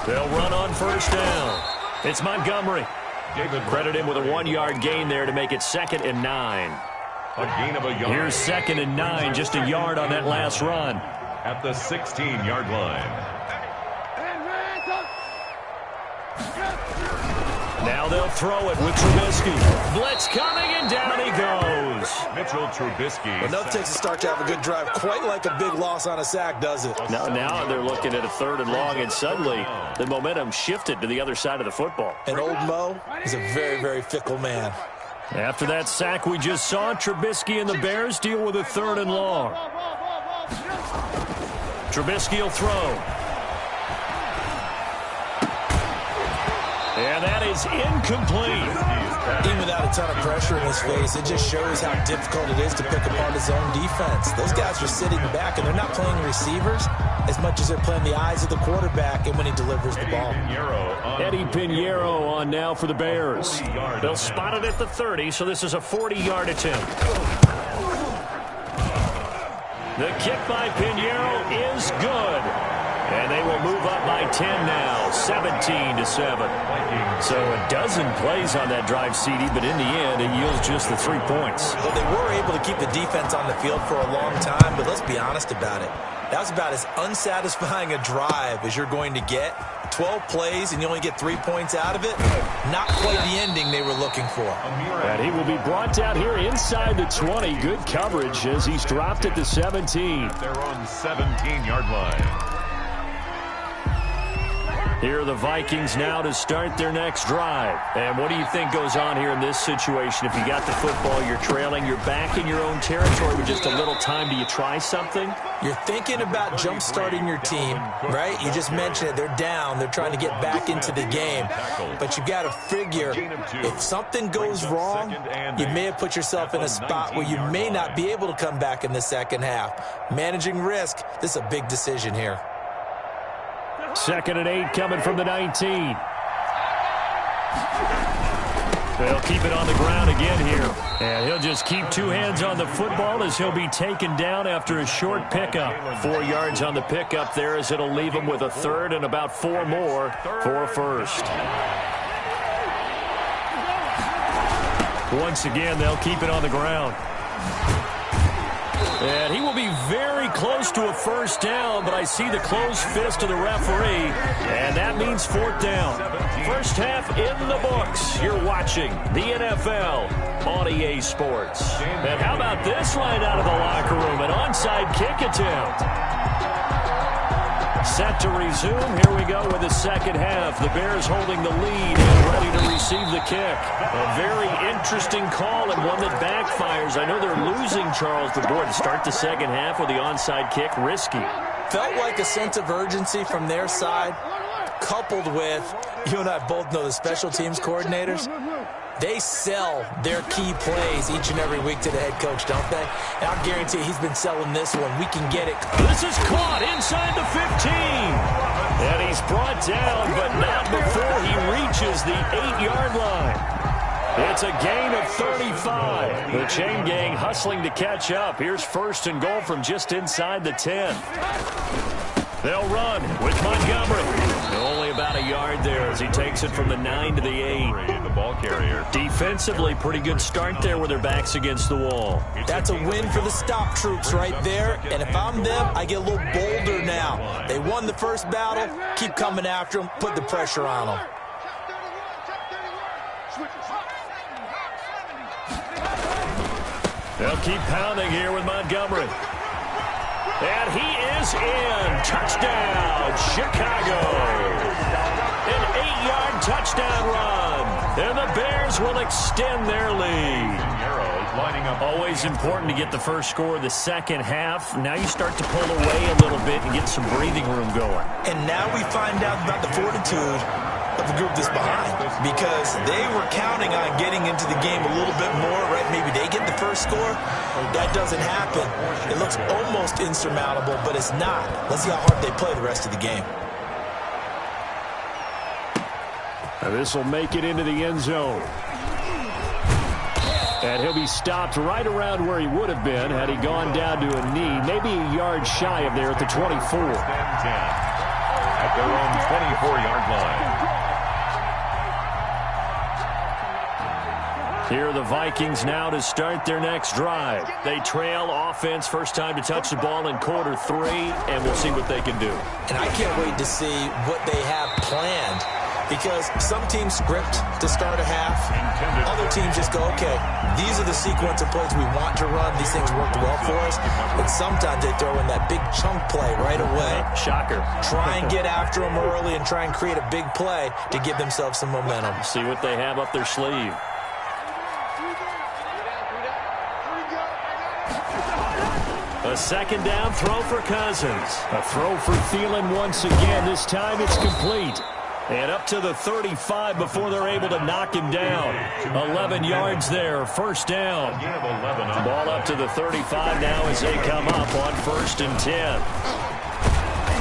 They'll run on 1st down. It's Montgomery. Credit him with a 1-yard gain there to make it 2nd and 9. A gain of a yard. Here's 2nd and 9, just a yard on that last run. At the 16-yard line. Now they'll throw it with Trubisky. Blitz coming, and down he goes. Mitchell Trubisky. Enough takes a start to have a good drive. Quite like a big loss on a sack, does it? Now they're looking at a 3rd and long, and suddenly the momentum shifted to the other side of the football. And old Mo is a very, very fickle man. After that sack we just saw, Trubisky and the Bears deal with a 3rd and long. Trubisky will throw. And that is incomplete. Even without a ton of pressure in his face, it just shows how difficult it is to pick apart his own defense. Those guys are sitting back, and they're not playing receivers as much as they're playing the eyes of the quarterback and when he delivers the ball. Eddie Pinheiro on now for the Bears. They'll spot it at the 30, so this is a 40-yard attempt. The kick by Pinheiro is good. And they will move up by 10 now, 17-7. So a dozen plays on that drive, CD, but in the end, it yields just the 3 points. Well, they were able to keep the defense on the field for a long time, but let's be honest about it. That was about as unsatisfying a drive as you're going to get. 12 plays, and you only get 3 points out of it. Not quite the ending they were looking for. And he will be brought down here inside the 20. Good coverage as he's dropped at the 17. They're on 17-yard line. Here are the Vikings now to start their next drive. And what do you think goes on here in this situation? If you got the football, you're trailing, you're back in your own territory with just a little time. Do you try something? You're thinking about jump-starting your team, right? You just mentioned it. They're down. They're trying to get back into the game. But you've got to figure if something goes wrong, you may have put yourself in a spot where you may not be able to come back in the second half. Managing risk, this is a big decision here. 2nd and 8 coming from the 19. They'll keep it on the ground again here. And he'll just keep 2 hands on the football as he'll be taken down after a short pickup. 4 yards on the pickup there as it'll leave him with a 3rd and about 4 more for a 1st. Once again, they'll keep it on the ground. And he will be very close to a 1st down, but I see the closed fist of the referee, and that means 4th down. First half in the books. You're watching the NFL on EA Sports. And how about this right out of the locker room? An onside kick attempt. Set to resume. Here we go with the second half. The Bears holding the lead and ready to receive the kick. A very interesting call and one that backfires. I know they're losing, Charles, but boy, to start the second half with the onside kick, risky. Felt like a sense of urgency from their side, coupled with, you and I both know the special teams coordinators, they sell their key plays each and every week to the head coach, don't they? And I guarantee he's been selling this one. We can get it. This is caught inside the 15. And he's brought down, but not before he reaches the 8-yard line. It's a gain of 35. The chain gang hustling to catch up. Here's 1st and goal from just inside the 10. They'll run with Montgomery. Only about a yard there as he takes it from the 9 to the 8. The ball carrier. Defensively, pretty good start there with their backs against the wall. That's a win for the stop troops right there. And if I'm them, I get a little bolder now. They won the first battle. Keep coming after them. Put the pressure on them. They'll keep pounding here with Montgomery. And he is in. Touchdown, Chicago. An 8-yard touchdown run. And the Bears will extend their lead. Always important to get the first score of the second half. Now you start to pull away a little bit and get some breathing room going. And now we find out about the fortitude of the group that's behind, because they were counting on getting into the game a little bit more, right? Maybe they get the first score. That doesn't happen. It looks almost insurmountable, but it's not. Let's see how hard they play the rest of the game. This will make it into the end zone. And he'll be stopped right around where he would have been had he gone down to a knee, maybe a yard shy of there at the 24. At their own 24-yard line. Here are the Vikings now to start their next drive. They trail offense, first time to touch the ball in quarter 3, and we'll see what they can do. And I can't wait to see what they have planned, because some teams script to start a half. Other teams just go, okay, these are the sequence of plays we want to run. These things worked well for us. And sometimes they throw in that big chunk play right away. Shocker. Try and get after them early and try and create a big play to give themselves some momentum. See what they have up their sleeve. A second down throw for Cousins. A throw for Thielen once again. This time it's complete. And up to the 35 before they're able to knock him down. 11 yards there, first down. Ball up to the 35 now as they come up on 1st and 10.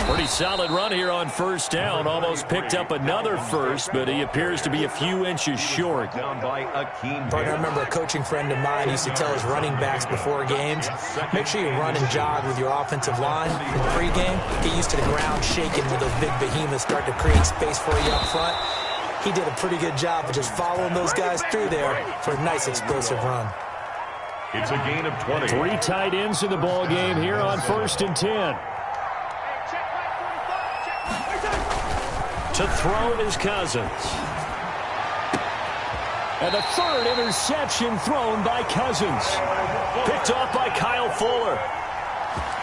Pretty solid run here on first down. Almost picked up another first, but he appears to be a few inches short. I remember a coaching friend of mine used to tell his running backs before games, make sure you run and jog with your offensive line in pregame. Get used to the ground shaking when those big behemoths start to create space for you up front. He did a pretty good job of just following those guys through there for a nice explosive run. It's a gain of 20. 3 tight ends in the ball game here on 1st and 10. To throw is Cousins. And the 3rd interception thrown by Cousins. Picked off by Kyle Fuller.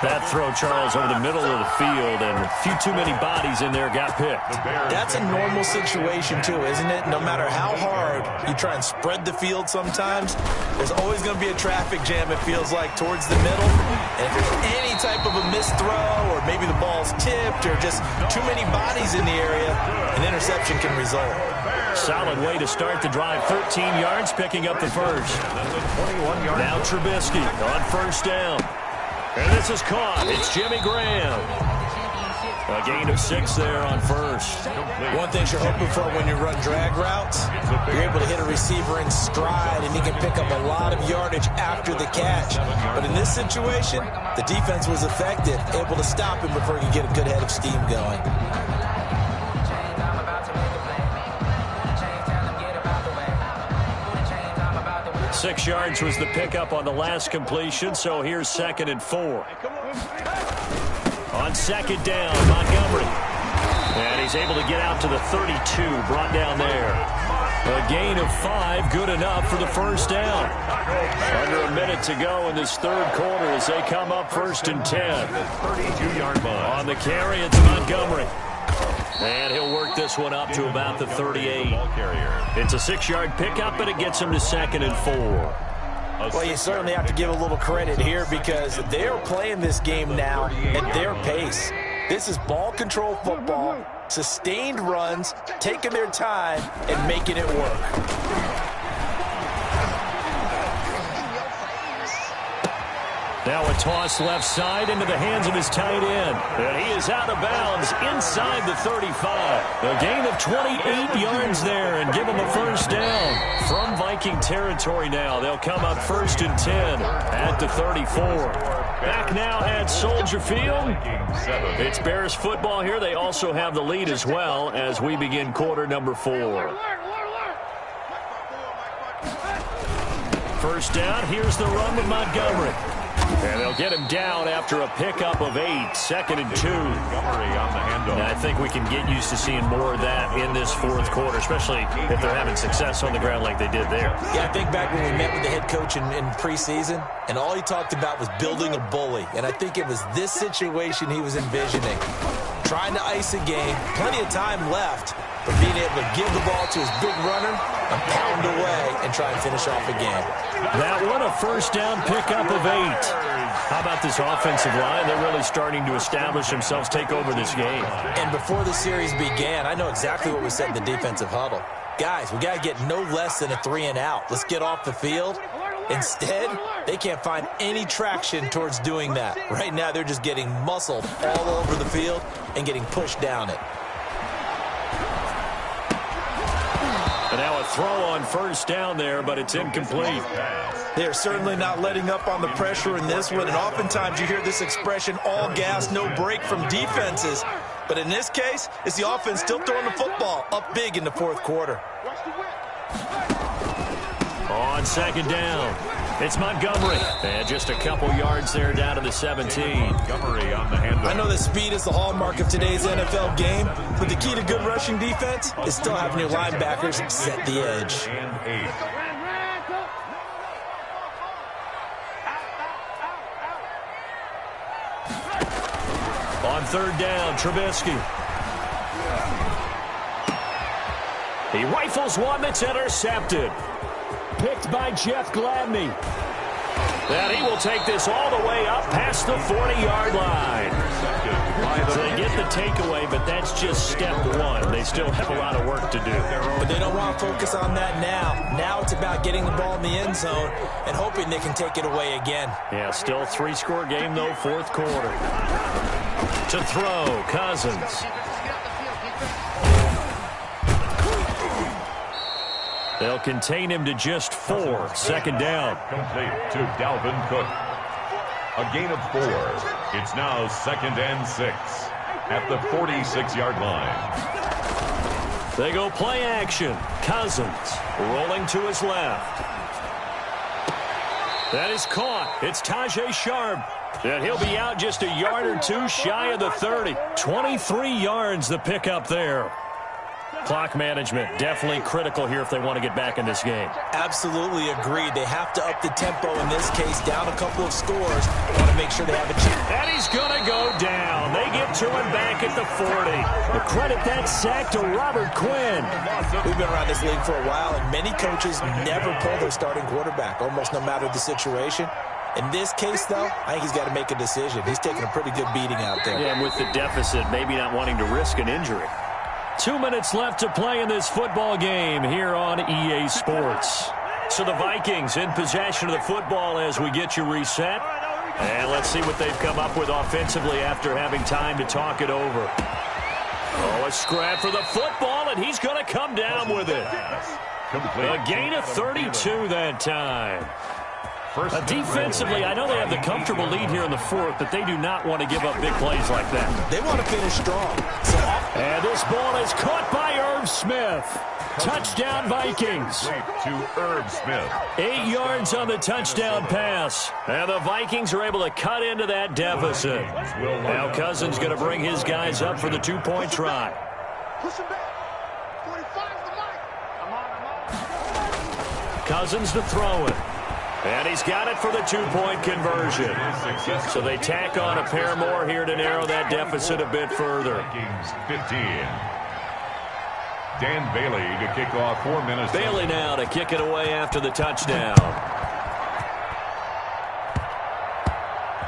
That throw, Charles, over the middle of the field, and a few too many bodies in there got picked. That's a normal situation, too, isn't it? No matter how hard you try and spread the field sometimes, there's always going to be a traffic jam, it feels like, towards the middle. And if there's any type of a missed throw, or maybe the ball's tipped, or just too many bodies in the area, an interception can result. Solid way to start the drive. 13 yards, picking up the first. Now Trubisky on first down. And this is caught. It's Jimmy Graham. A gain of 6 there on first. One thing you're hoping for when you run drag routes, you're able to hit a receiver in stride, and he can pick up a lot of yardage after the catch. But in this situation, the defense was effective, able to stop him before he could get a good head of steam going. Six yards was the pickup on the last completion, so here's 2nd and 4. On second down, Montgomery. And he's able to get out to the 32, brought down there. A gain of 5, good enough for the first down. Under a minute to go in this 3rd quarter as they come up 1st and 10. 32-yard line. On the carry, it's Montgomery. And he'll work this one up to about the 38. It's a 6-yard pickup, but it gets him to 2nd and 4. Well, you certainly have to give a little credit here, because they're playing this game now at their pace. This is ball control football, sustained runs, taking their time, and making it work. Now a toss left side into the hands of his tight end. And he is out of bounds inside the 35. A gain of 28 yards there and give him a first down. From Viking territory now, they'll come up 1st and 10 at the 34. Back now at Soldier Field. It's Bears football here. They also have the lead as well as we begin quarter number 4. First down, here's the run with Montgomery. And they'll get him down after a pickup of 8, 2nd and 2. And I think we can get used to seeing more of that in this fourth quarter, especially if they're having success on the ground like they did there. Yeah, I think back when we met with the head coach in preseason, and all he talked about was building a bully. And I think it was this situation he was envisioning. Trying to ice a game, plenty of time left, but being able to give the ball to his big runner and pound away and try and finish off a game. That one, a first down pickup of 8. How about this offensive line? They're really starting to establish themselves, take over this game. And before the series began, I know exactly what was said in the defensive huddle. Guys, we got to get no less than a 3-and-out. Let's get off the field. Instead, they can't find any traction towards doing that. Right now, they're just getting muscled all over the field and getting pushed down it. And now a throw on first down there, but it's incomplete. They're certainly not letting up on the pressure in this one, and oftentimes you hear this expression, all gas, no break from defenses. But in this case, it's the offense still throwing the football up big in the fourth quarter. On second down, it's Montgomery. And just a couple yards there down to the 17. Montgomery on the handoff. I know that speed is the hallmark of today's NFL game, but the key to good rushing defense is still having your linebackers set the edge. And 8. On third down, Trubisky. He rifles one that's intercepted. Picked by Jeff Gladney. And he will take this all the way up past the 40-yard line. So they get the takeaway, but that's just step one. They still have a lot of work to do. But they don't want to focus on that now. Now it's about getting the ball in the end zone and hoping they can take it away again. Yeah, still 3-score game, though, fourth quarter. To throw, Cousins. They'll contain him to just 4. Second down. Complete to Dalvin Cook. A gain of 4. It's now 2nd and 6 at the 46-yard line. They go play action. Cousins rolling to his left. That is caught. It's Tajay Sharp. And he'll be out just a yard or two shy of the 30. 23 yards the pickup there. Clock management definitely critical here if they want to get back in this game. Absolutely agreed. They have to up the tempo in this case, down a couple of scores. Want to make sure they have a chance. And he's going to go down. They get to him back at the 40. The credit that sack to Robert Quinn. We've been around this league for a while, and many coaches never pull their starting quarterback, almost no matter the situation. In this case, though, I think he's got to make a decision. He's taking a pretty good beating out there. Yeah, and with the deficit, maybe not wanting to risk an injury. 2 minutes left to play in this football game here on EA Sports. So the Vikings in possession of the football as we get you reset. And let's see what they've come up with offensively after having time to talk it over. Oh, a scrap for the football, and he's going to come down with it. A gain of 32 that time. Defensively, I know they have the comfortable lead here in the fourth, but they do not want to give up big plays like that. They want to finish strong. And this ball is caught by Irv Smith. Touchdown, Vikings. To Irv Smith. 8 yards on the touchdown pass. And the Vikings are able to cut into that deficit. Now Cousins going to bring his guys up for the 2-point try. Cousins to throw it. And he's got it for the 2-point conversion. So they tack on a pair more here to narrow that deficit a bit further. Vikings 15. Dan Bailey to kick off 4 minutes. Bailey now to kick it away after the touchdown.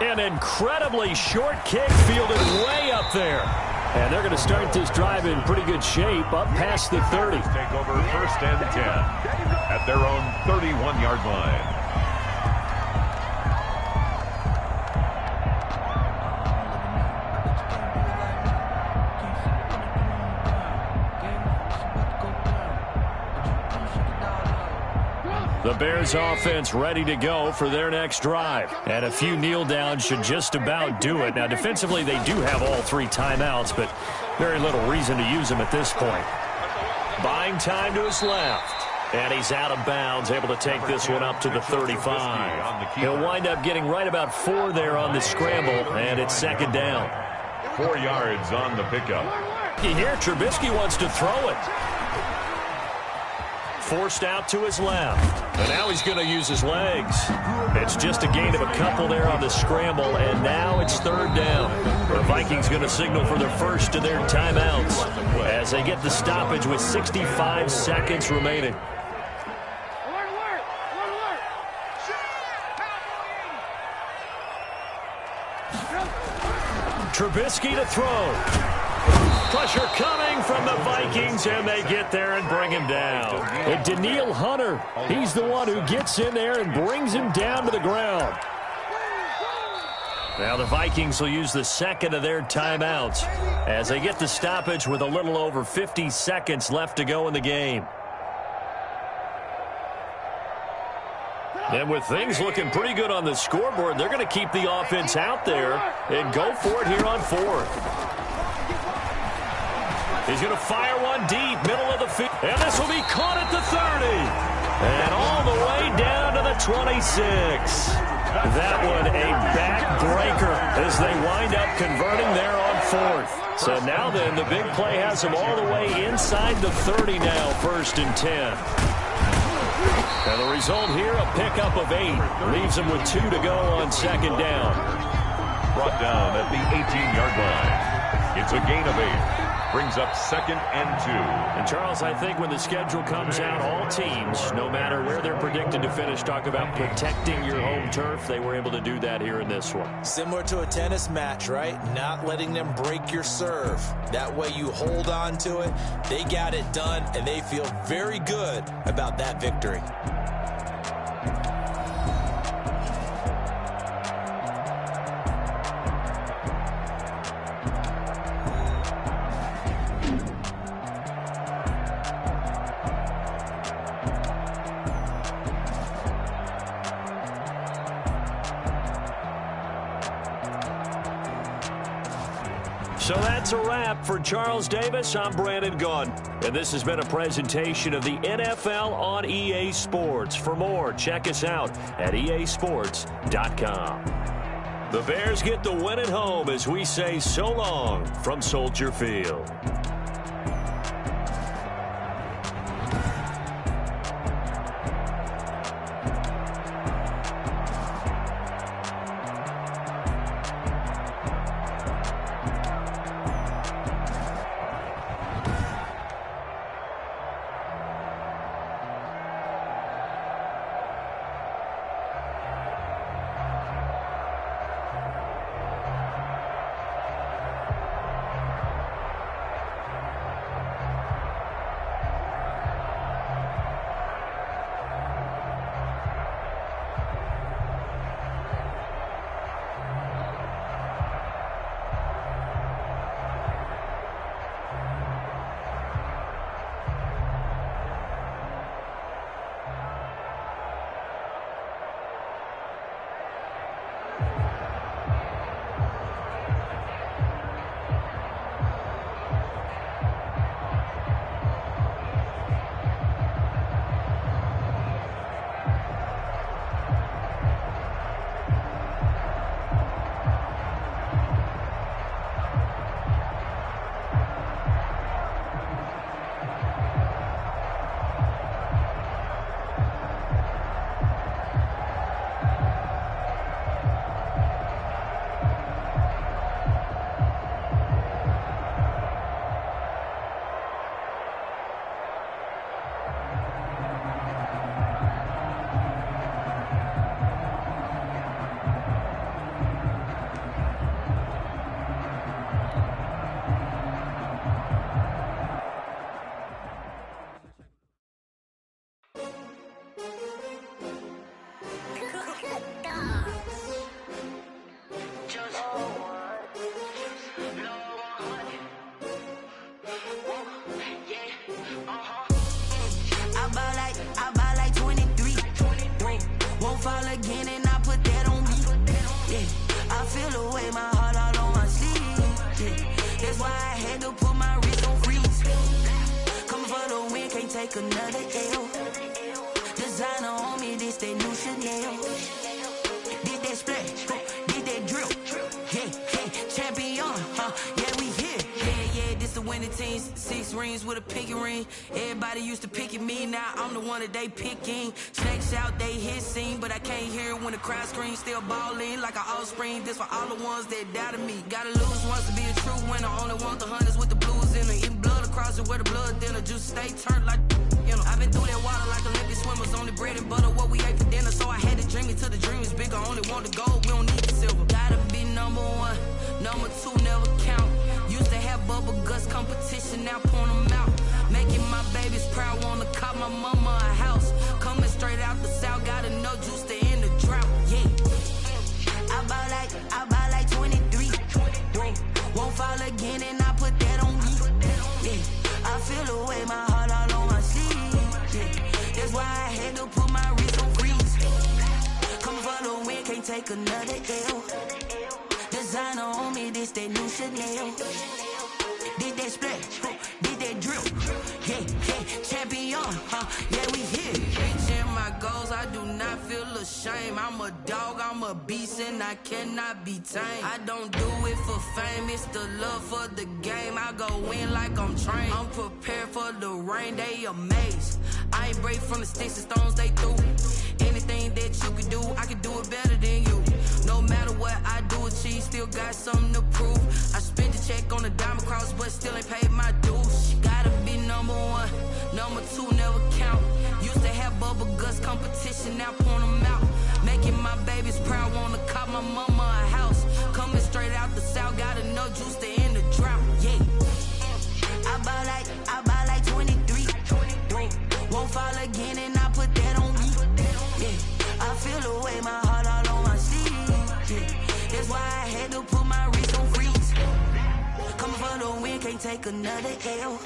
An incredibly short kick fielded way up there. And they're going to start this drive in pretty good shape up past the 30. Take over 1st and 10 at their own 31-yard line. The Bears offense ready to go for their next drive. And a few kneel downs should just about do it. Now, defensively, they do have all 3 timeouts, but very little reason to use them at this point. Buying time to his left. And he's out of bounds, able to take this one up to the 35. He'll wind up getting right about 4 there on the scramble, and it's second down. 4 yards on the pickup. Here, Trubisky wants to throw it. Forced out to his left. And now he's going to use his legs. It's just a gain of a couple there on the scramble, and now it's third down. The Vikings going to signal for their first of their timeouts as they get the stoppage with 65 seconds remaining. Trubisky to throw. Pressure coming from the Vikings, and they get there and bring him down. And Danielle Hunter, he's the one who gets in there and brings him down to the ground. Now the Vikings will use the second of their timeouts as they get the stoppage with a little over 50 seconds left to go in the game. And with things looking pretty good on the scoreboard, they're going to keep the offense out there and go for it here on fourth. He's going to fire one deep, middle of the field. And this will be caught at the 30. And all the way down to the 26. That one a backbreaker as they wind up converting there on fourth. So now then, the big play has them all the way inside the 30 now, 1st and 10. And the result here, a pickup of 8. Leaves them with 2 to go on second down. Brought down at the 18-yard line. It's a gain of 8. Brings up 2nd and 2. And, Charles, I think when the schedule comes out, all teams, no matter where they're predicted to finish, talk about protecting your home turf. They were able to do that here in this one. Similar to a tennis match, right? Not letting them break your serve. That way you hold on to it. They got it done, and they feel very good about that victory. So that's a wrap for Charles Davis. I'm Brandon Gunn, and this has been a presentation of the NFL on EA Sports. For more, check us out at easports.com. The Bears get the win at home as we say so long from Soldier Field. That's why I had to put my wrist on freeze. Coming for the win, can't take take another L. Designer on me, this that new Chanel. Did that splash, did that drill. Yeah, champion, yeah, we here. Yeah, this the winning team. 6 rings with a pinky ring. Everybody used to pick at me, now I'm the one that they picking. Snakes out, they hit scene, but I can't hear it when the crowd screams. Still balling like an offspring. This for all the ones that doubted me. Gotta lose once to be a true winner. Only want the hunters with the blues in it. Eating blood across it where the blood dinner. Just stay turned like, you know. I've been through that water like Olympic swimmers. Only bread and butter, what we ate for dinner. So I had to dream it till the dream is bigger. Only want the gold, we don't need the silver. Gotta be number 1, number 2 never count. Used to have bubble guts competition, now point them out. Making my babies proud, wanna cop my mama a house. Coming straight out the south, got enough juice to end the drought. Yeah, I buy like 23. Won't fall again, and I put that on me. Yeah, I feel the way, my heart all on my sleeve. Yeah, that's why I had to put my wrist on freeze. Coming for the win, can't take another L. Designer on me, this that new Chanel. Did that splash, did that drill. Yeah, champion, yeah, we here. Reaching my goals, I do not feel ashamed. I'm a dog, I'm a beast, and I cannot be tamed. I don't do it for fame, it's the love for the game. I go in like I'm trained. I'm prepared for the rain, they amazed. I ain't brave from the sticks and stones they threw. Anything that you can do, I can do it better than you. No matter what I do achieve, still got something to prove. I spent the check on the diamond cross, but still ain't paid my dues. Gotta be number 1, number 2 never count. Used to have bubble guts competition, now point them out. Making my babies proud, wanna cop my mama a house. Coming straight out the south, got enough juice to end the drought. Yeah, I buy like 23. Won't fall again, and I put that on me. Yeah, I feel the way, my heart all on my sleeve. Yeah, that's why I had to put my wrist on freeze. Coming for the win, can't take another L.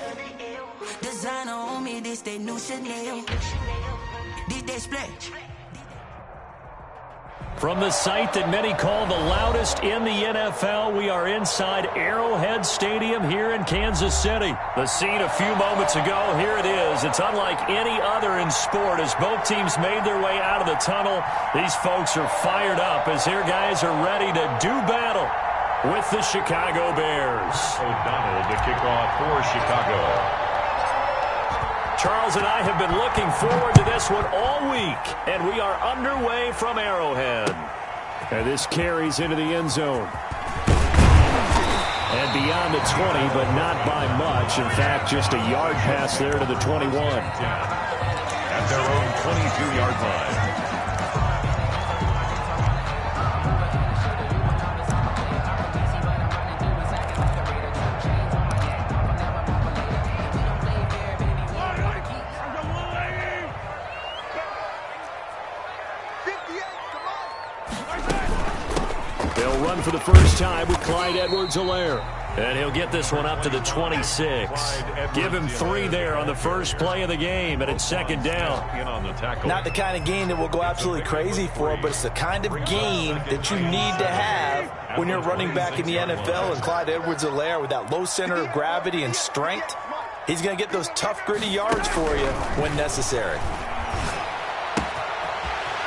Designer on me, this that new Chanel. Did that splash. From the site that many call the loudest in the NFL, we are inside Arrowhead Stadium here in Kansas City. The scene a few moments ago, here it is. It's unlike any other in sport as both teams made their way out of the tunnel. These folks are fired up as their guys are ready to do battle with the Chicago Bears. O'Donnell to kick off for Chicago. Charles and I have been looking forward to this one all week, and we are underway from Arrowhead. And this carries into the end zone. And beyond the 20, but not by much. In fact, just a yard pass there to the 21. At their own 22-yard line. They'll run for the first time with Clyde Edwards-Helaire. And he'll get this one up to the 26. Give him 3 there on the first play of the game, and it's second down. Not the kind of game that we'll go absolutely crazy for, but it's the kind of game that you need to have when you're running back in the NFL. And Clyde Edwards-Helaire, with that low center of gravity and strength, he's going to get those tough, gritty yards for you when necessary.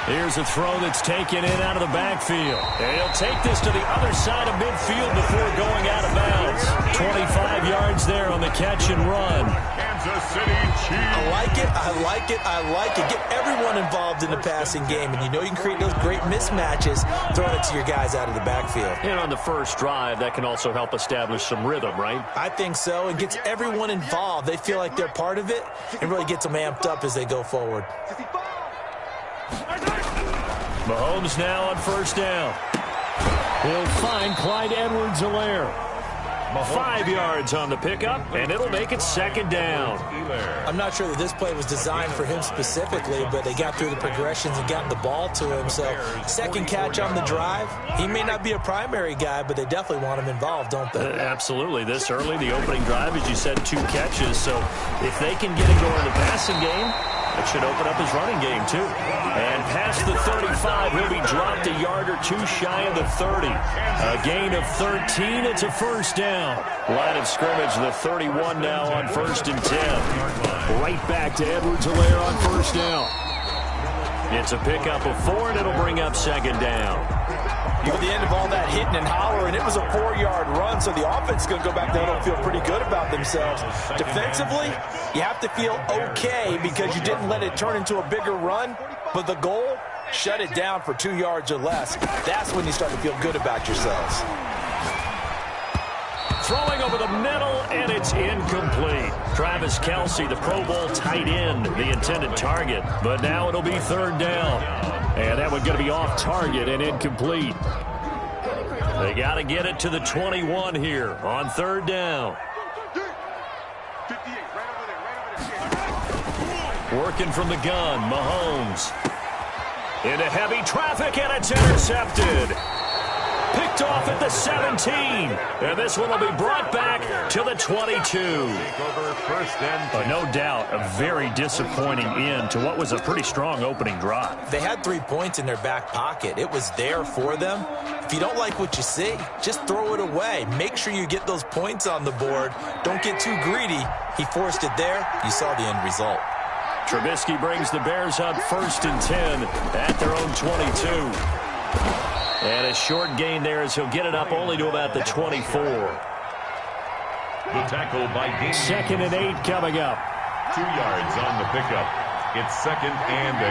Here's a throw that's taken in out of the backfield. And he'll take this to the other side of midfield before going out of bounds. 25 yards there on the catch and run. Kansas City Chiefs. I like it, I like it, I like it. Get everyone involved in the passing game. And you know you can create those great mismatches throwing it to your guys out of the backfield. And on the first drive, that can also help establish some rhythm, right? I think so. It gets everyone involved. They feel like they're part of it and really gets them amped up as they go forward. Mahomes now on first down. He'll find Clyde Edwards-Helaire. 5 yards on the pickup, and it'll make it second down. I'm not sure that this play was designed for him specifically, but they got through the progressions and got the ball to him. So second catch on the drive. He may not be a primary guy, but they definitely want him involved, don't they? Absolutely. This early, the opening drive, as you said, 2 catches. So if they can get it going in the passing game, That should open up his running game, too. And past the 35, he'll be dropped a yard or two shy of the 30. A gain of 13, it's a first down. Line of scrimmage, the 31 now on 1st and 10. Right back to Edwards-Helaire on first down. It's a pickup of 4, and it'll bring up 2nd down. At the end of all that hitting and hollering, it was a 4-yard run, so the offense is going to go back there and feel pretty good about themselves. Defensively, you have to feel okay because you didn't let it turn into a bigger run, but the goal, shut it down for 2 yards or less. That's when you start to feel good about yourselves. Throwing over the middle, and it's incomplete. Travis Kelce, the Pro Bowl tight end, the intended target. But now it'll be 3rd down. And that one's going to be off target and incomplete. They got to get it to the 21 here on 3rd down. Working from the gun, Mahomes. Into heavy traffic, and it's intercepted. Picked off at the 17. And this one will be brought back to the 22. No doubt, a very disappointing end to what was a pretty strong opening drive. They had 3 points in their back pocket. It was there for them. If you don't like what you see, just throw it away. Make sure you get those points on the board. Don't get too greedy. He forced it there. You saw the end result. Trubisky brings the Bears up 1st and 10 at their own 22. And a short gain there as he'll get it up only to about the 24. The tackle by Gaines. 2nd and 8 coming up. 2 yards on the pickup. It's 2nd and 8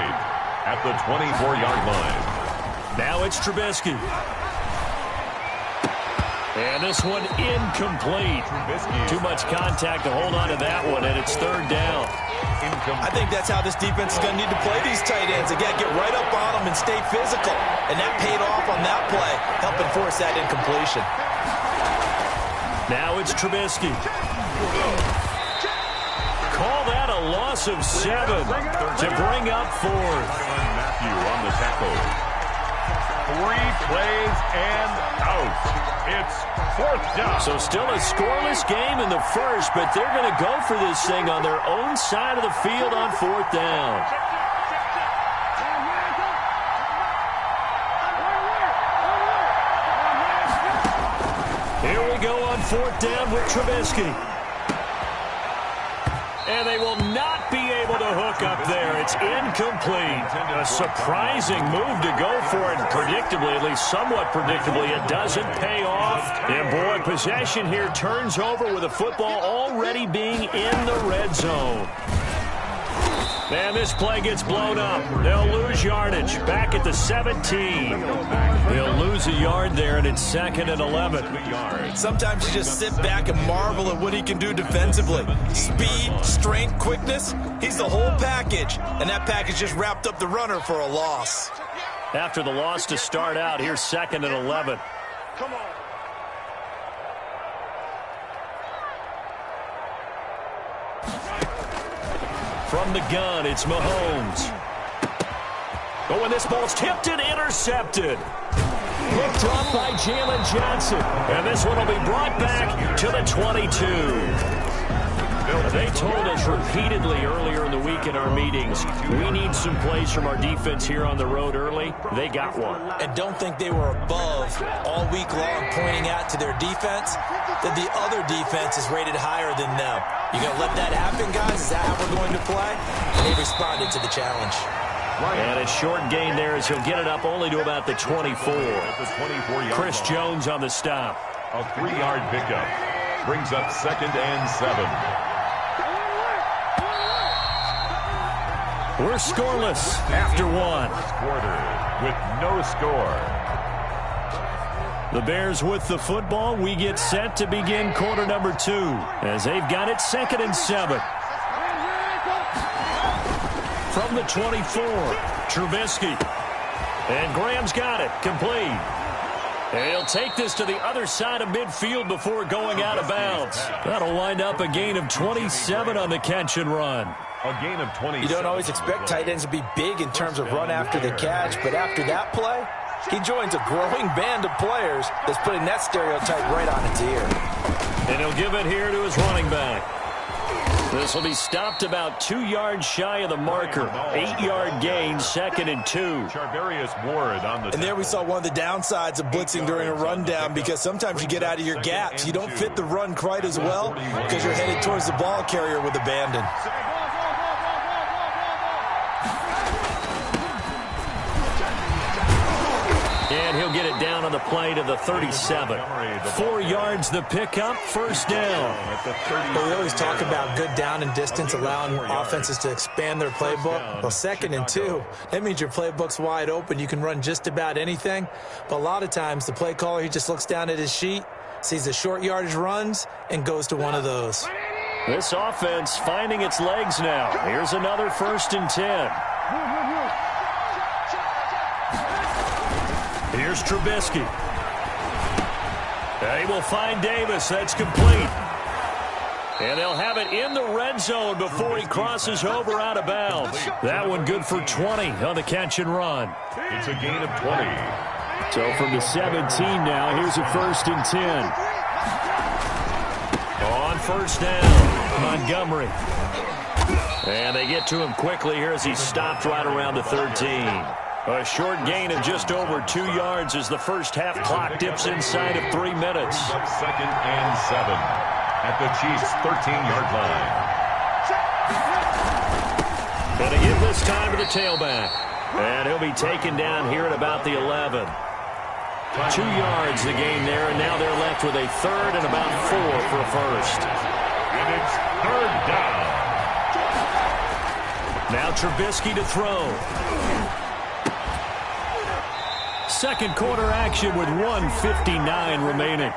at the 24-yard line. Now it's Trubisky. And this one incomplete. Too much contact to hold on to that one, and it's 3rd down. I think that's how this defense is going to need to play these tight ends. Again, get right up on them and stay physical. And that paid off on that play, helping force that incompletion. Now it's Trubisky. Call that a loss of 7 to bring up 4th. Matthew on the tackle. 3 plays and out. It's 4th down. So still a scoreless game in the first, but they're going to go for this thing on their own side of the field on 4th down. Here we go on 4th down with Trubisky. And they will not be able to hook up there. It's incomplete. A surprising move to go for it. Predictably, at least somewhat predictably, it doesn't pay off. And boy, possession here turns over with the football already being in the red zone. And this play gets blown up. They'll lose yardage. Back at the 17. They'll lose a yard there, and it's 2nd and 11. Sometimes you just sit back and marvel at what he can do defensively. Speed, strength, quickness. He's the whole package. And that package just wrapped up the runner for a loss. After the loss to start out, here's 2nd and 11. Come on. From the gun, it's Mahomes. Oh, and this ball's tipped and intercepted. Picked up by Jalen Johnson. And this one will be brought back to the 22. They told us repeatedly earlier in the week in our meetings, we need some plays from our defense here on the road early. They got one. And don't think they were above all week long pointing out to their defense that the other defense is rated higher than them. You going to let that happen, guys? Is that how we're going to play? And they responded to the challenge. And a short gain there as he'll get it up only to about the 24. Chris Jones on the stop. A 3-yard pickup brings up 2nd and 7. We're scoreless after 1. Quarter with no score. The Bears with the football. We get set to begin quarter number 2 as they've got it 2nd and 7. From the 24, Trubisky. And Graham's got it, complete. And he'll take this to the other side of midfield before going out of bounds. That'll wind up a gain of 27 on the catch and run. A gain of 20. You don't always expect tight ends to be big in terms of run after the catch, but after that play, he joins a growing band of players that's putting that stereotype right on its ear. And he'll give it here to his running back. This will be stopped about 2 yards shy of the marker. 8-yard gain, 2nd and 2. And there we saw one of the downsides of blitzing during a rundown, because sometimes you get out of your gaps. You don't fit the run quite as well because you're headed towards the ball carrier with abandon. And he'll get it down on the play to the 37. 4 yards the pickup, first down. Well, we always talk about good down and distance, allowing offenses to expand their playbook. Well, 2nd and 2, that means your playbook's wide open. You can run just about anything. But a lot of times the play caller, he just looks down at his sheet, sees the short yardage runs, and goes to one of those. This offense finding its legs now. Here's another 1st and 10. Here's Trubisky. They will find Davis. That's complete. And they'll have it in the red zone before he crosses over out of bounds. That one good for 20 on the catch and run. It's a gain of 20. So from the 17 now, here's a 1st and 10. On first down, Montgomery. And they get to him quickly here as he's stopped right around the 13. A short gain of just over 2 yards as the first half clock dips inside of 3 minutes. 2nd and 7 at the Chiefs' 13-yard line. Gonna give this time to the tailback. And he'll be taken down here at about the 11. 2 yards the gain there, and now they're left with a 3rd and about 4 for a first. And it's 3rd down. Now Trubisky to throw. Second quarter action with 1:59 remaining.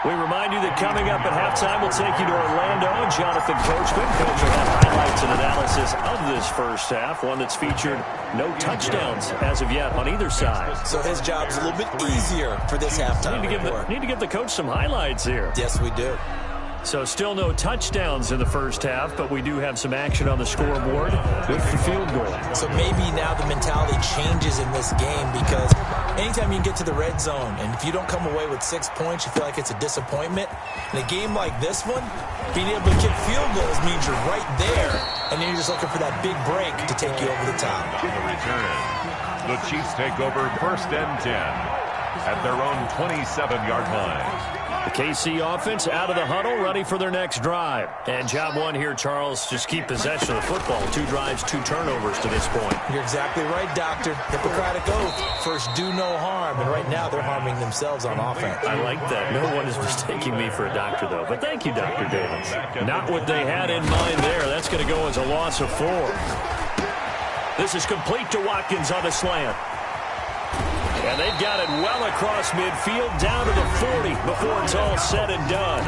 We remind you that coming up at halftime, we'll take you to Orlando. Jonathan Coachman. Coach will have highlights and analysis of this first half, one that's featured no touchdowns as of yet on either side. So his job's a little bit easier for this halftime report. Need to give the coach some highlights here. Yes, we do. So still no touchdowns in the first half, but we do have some action on the scoreboard with the field goal. So maybe now the mentality changes in this game, because anytime you get to the red zone, and if you don't come away with 6 points, you feel like it's a disappointment. In a game like this one, being able to kick field goals means you're right there, and then you're just looking for that big break to take you over the top. On the return, the Chiefs take over 1st and 10 at their own 27-yard line. The KC offense out of the huddle, ready for their next drive. And job one here, Charles, just keep possession of the football. 2 drives, 2 turnovers to this point. You're exactly right, Doctor. Hippocratic oath. First, do no harm. And right now, they're harming themselves on offense. I like that. No one is mistaking me for a doctor, though. But thank you, Dr. Davis. Not what they had in mind there. That's going to go as a loss of 4. This is complete to Watkins on the slant. And they've got it well across midfield, down to the 40 before it's all said and done.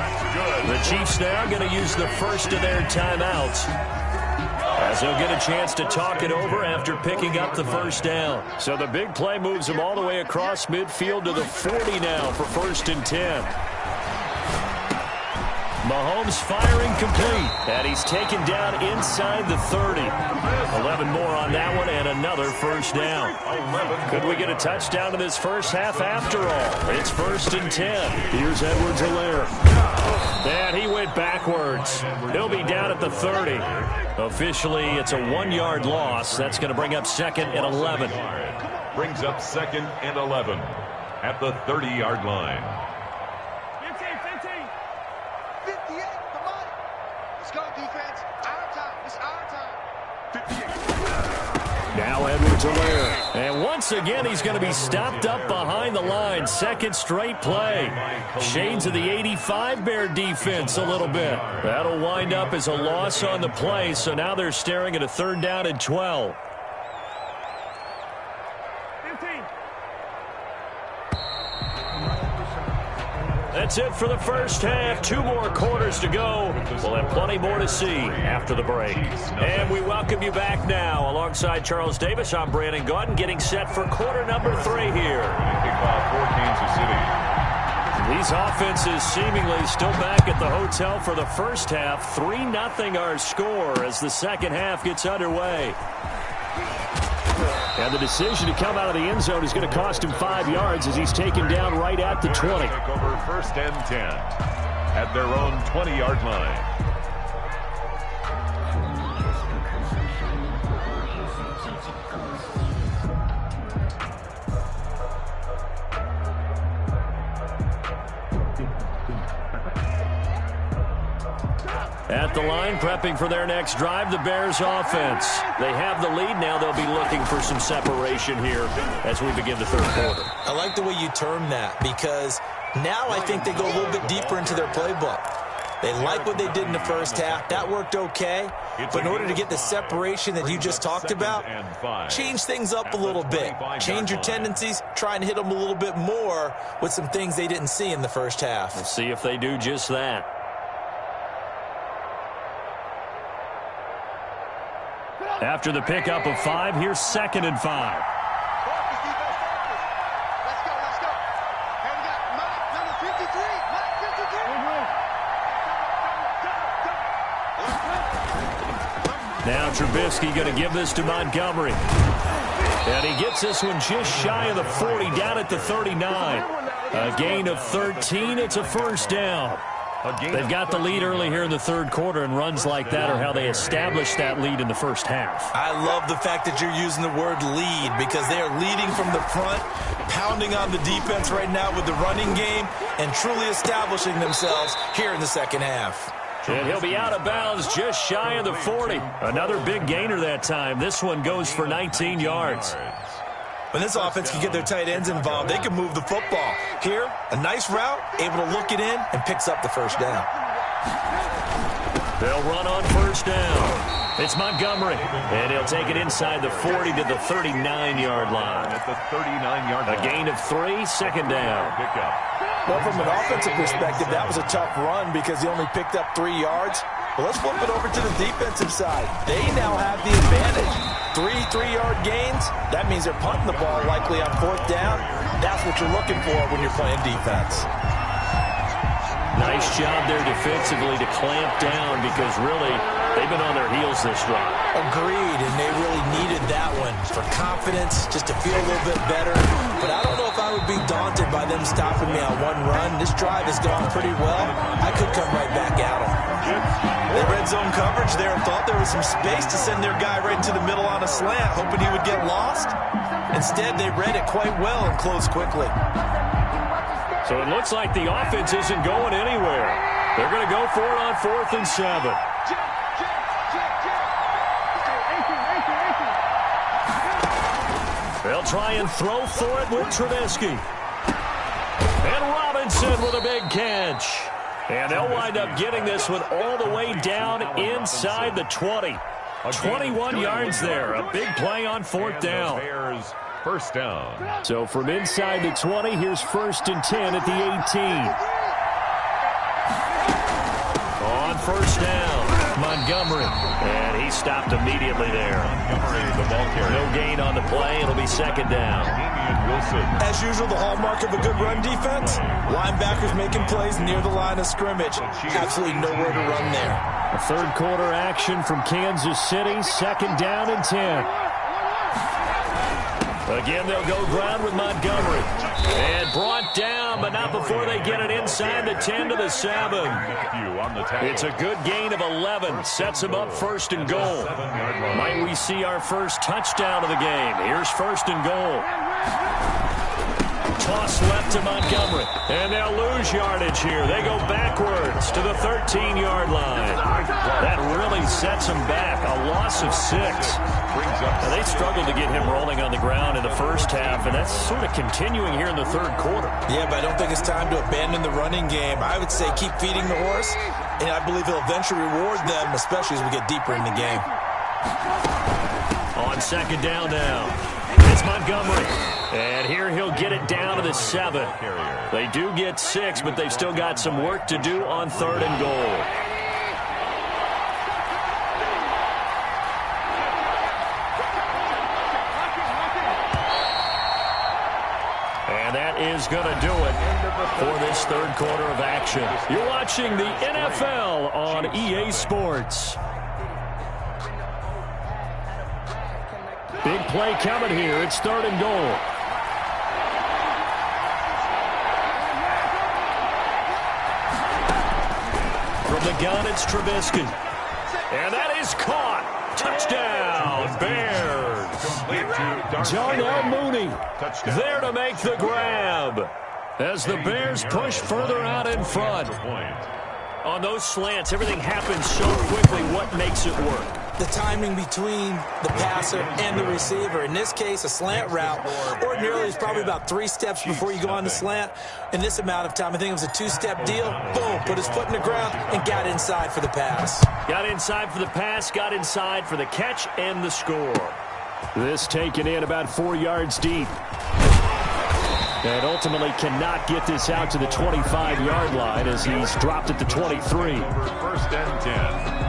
The Chiefs now going to use the first of their timeouts, as they'll get a chance to talk it over after picking up the first down. So the big play moves them all the way across midfield to the 40 now for 1st and 10. Mahomes firing complete, and he's taken down inside the 30. 11 more on that one, and another first down. Could we get a touchdown in this first half after all? It's 1st and 10. Here's Edwards-Helaire. And he went backwards. He'll be down at the 30. Officially, it's a 1-yard loss. That's going to bring up 2nd and 11. Brings up 2nd and 11 at the 30-yard line. 58, come on. Let's go, defense. Our time. It's our time. Now Edwards-Helaire. And once again, he's going to be stopped up behind the line. Second straight play. Shades of the 85 Bear defense a little bit. That'll wind up as a loss on the play, so now they're staring at a 3rd down and 12. 15. That's it for the first half. 2 more quarters to go. We'll have plenty more to see after the break. And we welcome you back now. Alongside Charles Davis, I'm Brandon Gaudin, getting set for quarter number 3 here. Kickoff for Kansas City. These offenses seemingly still back at the hotel for the first half. 3-0 our score as the second half gets underway. And the decision to come out of the end zone is going to cost him 5 yards as he's taken down right at the 20. Take over 1st and 10 at their own 20-yard line. At the line, prepping for their next drive, the Bears offense. They have the lead. Now they'll be looking for some separation here as we begin the 3rd quarter. I like the way you term that because now I think they go a little bit deeper into their playbook. They like what they did in the 1st half. That worked okay. But in order to get the separation that you just talked about, change things up a little bit. Change your tendencies. Try and hit them a little bit more with some things they didn't see in the 1st half. We'll see if they do just that. After the pickup of 5, here's 2nd and 5. Let's go, let's go. Here we got Mike, number 53. Mike, 53. Now Trubisky going to give this to Montgomery. And he gets this one just shy of the 40, down at the 39. A gain of 13. It's a 1st down. They've got the lead early here in the 3rd quarter, and runs like that are how they established that lead in the 1st half. I love the fact that you're using the word lead because they are leading from the front, pounding on the defense right now with the running game, and truly establishing themselves here in the 2nd half. And he'll be out of bounds just shy of the 40. Another big gainer that time. This one goes for 19 yards. When this offense can get their tight ends involved, they can move the football. Here, a nice route, able to look it in, and picks up the 1st down. They'll run on 1st down. It's Montgomery, and he'll take it inside the 40 to the 39-yard line. At the 39-yard line. A gain of 3, 2nd down. Well, from an offensive perspective, that was a tough run because he only picked up 3 yards. But let's flip it over to the defensive side. They now have the advantage. 3 3-yard gains, that means they're punting the ball likely on 4th down. That's what you're looking for when you're playing defense. Nice job there defensively to clamp down because really they've been on their heels this drive. Agreed, and they really needed that one for confidence, just to feel a little bit better. But I don't know if I would be daunted by them stopping me on one run. This drive has gone pretty well. I could come right back at them. They red zone coverage there and thought there was some space to send their guy right into the middle on a slant, hoping he would get lost. Instead, they read it quite well and closed quickly. So it looks like the offense isn't going anywhere. They're going to go for it on 4th and 7. They'll try and throw for it with Trubisky. And Robinson with a big catch. And they'll wind up getting this one all the way down inside the 20. 21 yards there. A big play on 4th down. Bears 1st down. So from inside the 20, here's 1st and 10 at the 18. On 1st down, Montgomery. And he stopped immediately there. The ball carrier. No gain on the play. It'll be 2nd down. As usual, the hallmark of a good run defense, linebackers making plays near the line of scrimmage. Absolutely nowhere to run there. A 3rd quarter action from Kansas City. 2nd down and 10. Again, they'll go ground with Montgomery. And brought down, but not before they get it inside the 10 to the 7. It's a good gain of 11. Sets them up 1st and goal. Might we see our first touchdown of the game? Here's 1st and goal. Toss left to Montgomery. And they'll lose yardage here. They go backwards to the 13-yard line. That really sets them back. A loss of 6. Now, they struggled to get him rolling on the ground in the 1st half, and that's sort of continuing here in the 3rd quarter. Yeah, but I don't think it's time to abandon the running game. I would say keep feeding the horse, and I believe he'll eventually reward them, especially as we get deeper in the game. On 2nd down now, it's Montgomery. And here he'll get it down to the 7. They do get 6, but they've still got some work to do on 3rd and goal. And that is going to do it for this 3rd quarter of action. You're watching the NFL on EA Sports. Big play coming here. It's 3rd and goal. From the gun, it's Trubisky. And that is caught. Touchdown, Bears. Darnell Mooney there to make the grab as the Bears push further out in front. On those slants, everything happens so quickly. What makes it work? The timing between the passer and the receiver. In this case, a slant route ordinarily is probably about 3 steps before you go on the slant. In this amount of time, I think it was a 2-step deal. Boom, put his foot in the ground and got inside for the pass. Got inside for the pass, got inside for the catch and the score. This taken in about 4 yards deep. And ultimately cannot get this out to the 25-yard line as he's dropped at the 23. 1st and 10.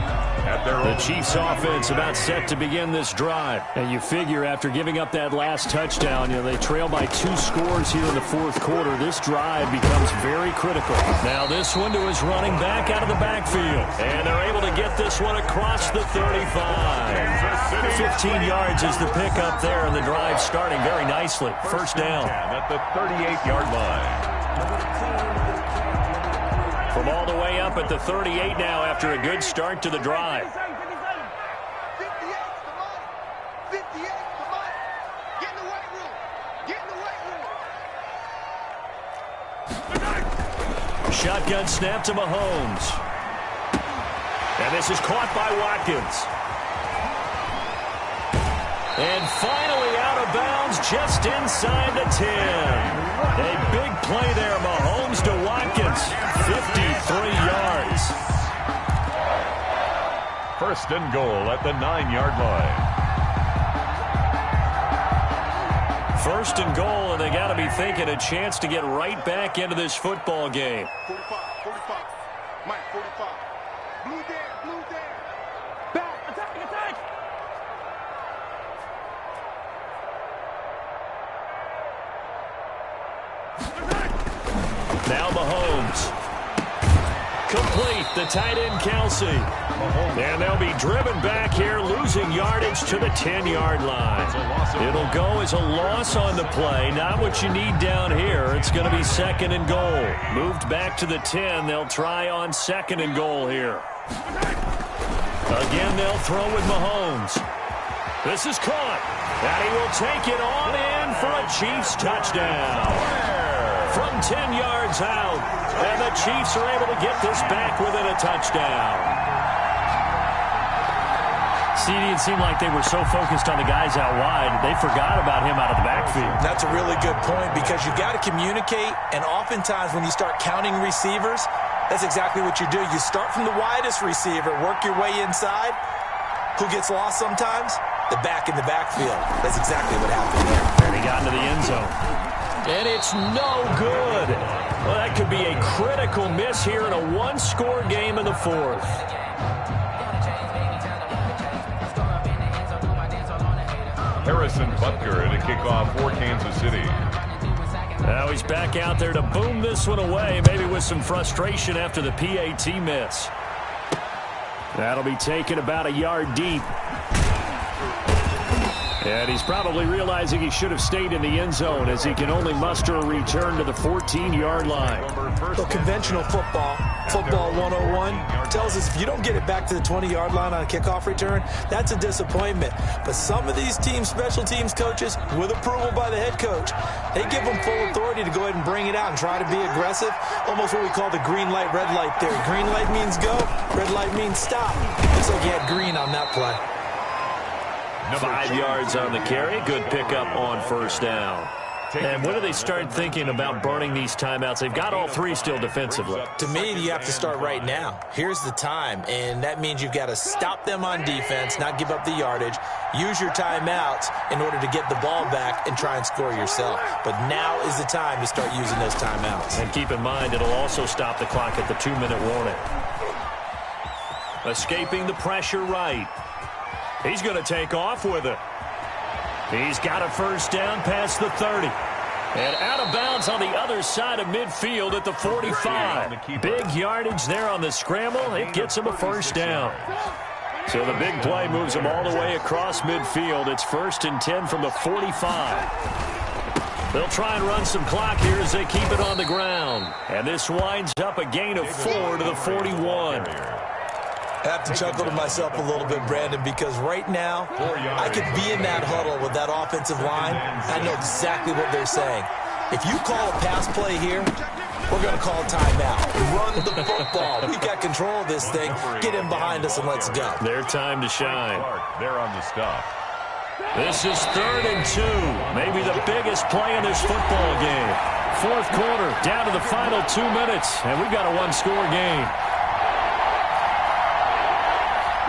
The Chiefs offense about set to begin this drive. And you figure after giving up that last touchdown, they trail by 2 scores here in the 4th quarter. This drive becomes very critical. Now this one to his running back out of the backfield. And they're able to get this one across the 35. 15 yards is the pickup there, and the drive starting very nicely. 1st down. At the 38-yard line. From all the way up at the 38 now after a good start to the drive. 58 come on. Get in the weight room. Get in the weight room. Shotgun snap to Mahomes. And this is caught by Watkins. And finally out of bounds just inside the 10. A big play there, Mahomes to Watkins. 53 yards. 1st and goal at the 9-yard line. 1st and goal, and they got to be thinking a chance to get right back into this football game. 45. Mike, 45. Blue there. Back, attack. Now Mahomes. Complete, the tight end Kelsey. And they'll be driven back here, losing yardage to the 10-yard line. It'll go as a loss on the play, not what you need down here. It's going to be 2nd and goal. Moved back to the 10. They'll try on 2nd and goal here. Again, they'll throw with Mahomes. This is caught. And he will take it on in for a Chiefs touchdown. From 10 yards out. And the Chiefs are able to get this back within a touchdown. It seemed like they were so focused on the guys out wide, they forgot about him out of the backfield. That's a really good point because you got to communicate, and oftentimes when you start counting receivers, that's exactly what you do. You start from the widest receiver, work your way inside. Who gets lost sometimes? The back in the backfield. That's exactly what happened there. And he got into the end zone. And it's no good. Well, that could be a critical miss here in a 1-score game in the 4th. Harrison Butker to kick off for Kansas City. Now he's back out there to boom this one away, maybe with some frustration after the PAT miss. That'll be taken about a yard deep. And he's probably realizing he should have stayed in the end zone as he can only muster a return to the 14-yard line. Well, conventional football 101, tells us if you don't get it back to the 20-yard line on a kickoff return, that's a disappointment. But some of these special teams coaches, with approval by the head coach, they give them full authority to go ahead and bring it out and try to be aggressive. Almost what we call the green light, red light theory. Green light means go, red light means stop. Looks like he had green on that play. 5 yards on the carry. Good pickup on 1st down. And when do they start thinking about burning these timeouts? They've got all 3 still defensively. To me, you have to start right now. Here's the time, and that means you've got to stop them on defense, not give up the yardage, use your timeouts in order to get the ball back and try and score yourself. But now is the time to start using those timeouts. And keep in mind, it'll also stop the clock at the 2-minute warning. Escaping the pressure right. He's going to take off with it. He's got a 1st down past the 30. And out of bounds on the other side of midfield at the 45. Big yardage there on the scramble. It gets him a 1st down. So the big play moves them all the way across midfield. It's 1st and 10 from the 45. They'll try and run some clock here as they keep it on the ground. And this winds up a gain of 4 to the 41. I have to chuckle to myself a little bit, Brandon, because right now I could be in that huddle with that offensive line. I know exactly what they're saying. If you call a pass play here, we're going to call a timeout. Run the football. We've got control of this thing. Get in behind us and let's go. Their time to shine. They're on the stop. This is 3rd and 2. Maybe the biggest play in this football game. 4th quarter, down to the final 2 minutes, and we've got a one-score game.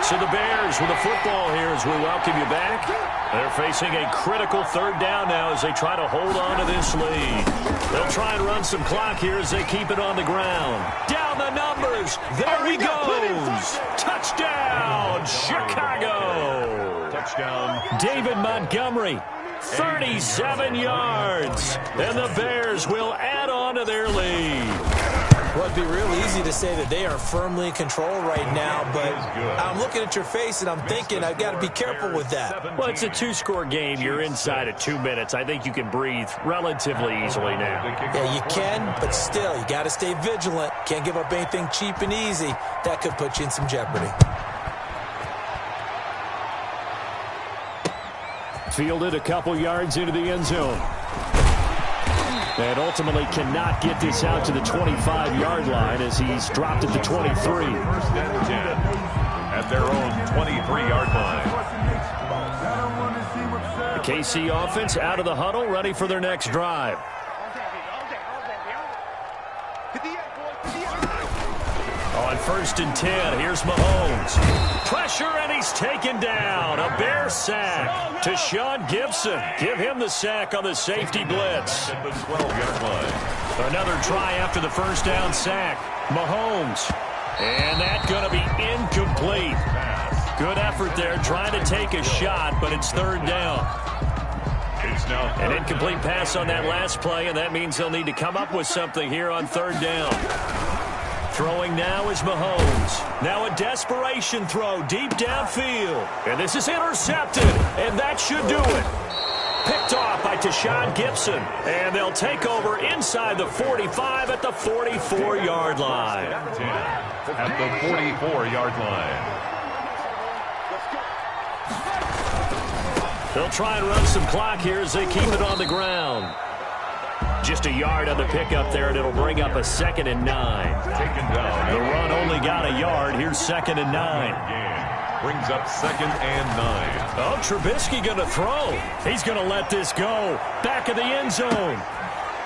So the Bears with the football here as we welcome you back. They're facing a critical 3rd down now as they try to hold on to this lead. They'll try and run some clock here as they keep it on the ground. Down the numbers. There he goes. Touchdown, Chicago. Touchdown. David Montgomery, 37 yards. And the Bears will add on to their lead. Well, it'd be real easy to say that they are firmly in control right now, but I'm looking at your face and I'm thinking I've got to be careful with that. Well, it's a 2-score game. You're inside of 2 minutes. I think you can breathe relatively easily now. Yeah, you can, but still, you got to stay vigilant. Can't give up anything cheap and easy. That could put you in some jeopardy. Fielded a couple yards into the end zone. And ultimately cannot get this out to the 25-yard line as he's dropped at the 23. 1st and 10 at their own 23-yard line. The KC offense out of the huddle, ready for their next drive. On 1st and 10, here's Mahomes. Pressure, and he's taken down. A Bear sack to Sean Gibson. Give him the sack on the safety blitz. At the 12-yard line. Another try after the 1st down sack. Mahomes. And that's going to be incomplete. Good effort there, trying to take a shot, but it's 3rd down. It's now An incomplete pass on that last play, and that means they'll need to come up with something here on 3rd down. Throwing now is Mahomes. Now a desperation throw deep downfield. And this is intercepted, and that should do it. Picked off by Tashawn Gibson. And they'll take over inside the 45 at the 44-yard line. at the 44-yard line. They'll try and run some clock here as they keep it on the ground. Just a yard on the pickup there, and it'll bring up a 2nd and 9. Taken down. The run only got a yard. Here's 2nd and 9. Brings up 2nd and 9. Oh, Trubisky going to throw. He's going to let this go. Back of the end zone.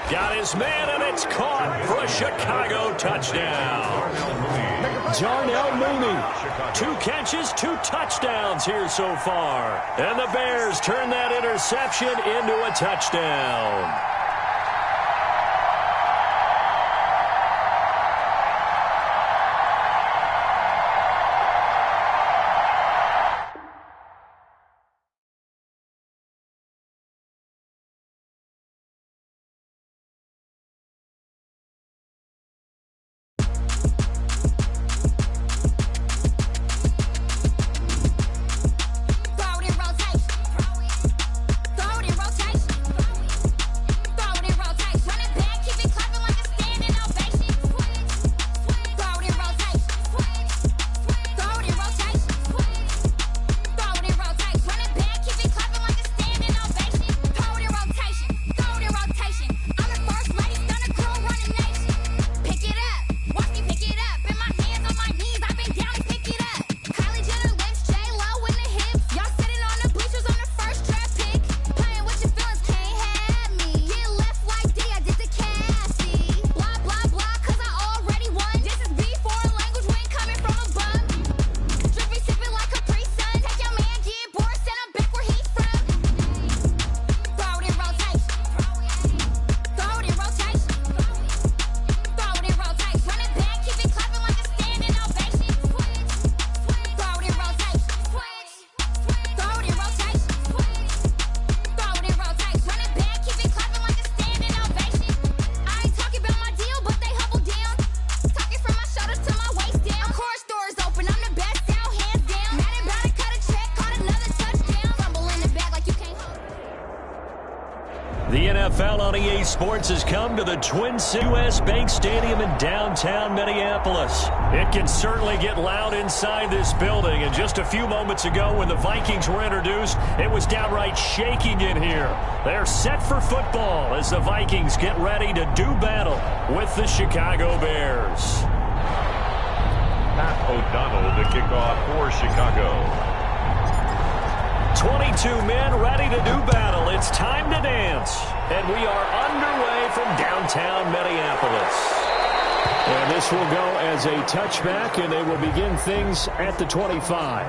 Got his man, and it's caught for a Chicago touchdown. Darnell Mooney. 2 catches, 2 touchdowns here so far. And the Bears turn that interception into a touchdown. The NFL on EA Sports has come to the Twin Cities U.S. Bank Stadium in downtown Minneapolis. It can certainly get loud inside this building, and just a few moments ago when the Vikings were introduced, it was downright shaking in here. They're set for football as the Vikings get ready to do battle with the Chicago Bears. Pat O'Donnell to kick off for Chicago. 22 men ready to do battle. It's time to dance. And we are underway from downtown Minneapolis. And this will go as a touchback, and they will begin things at the 25.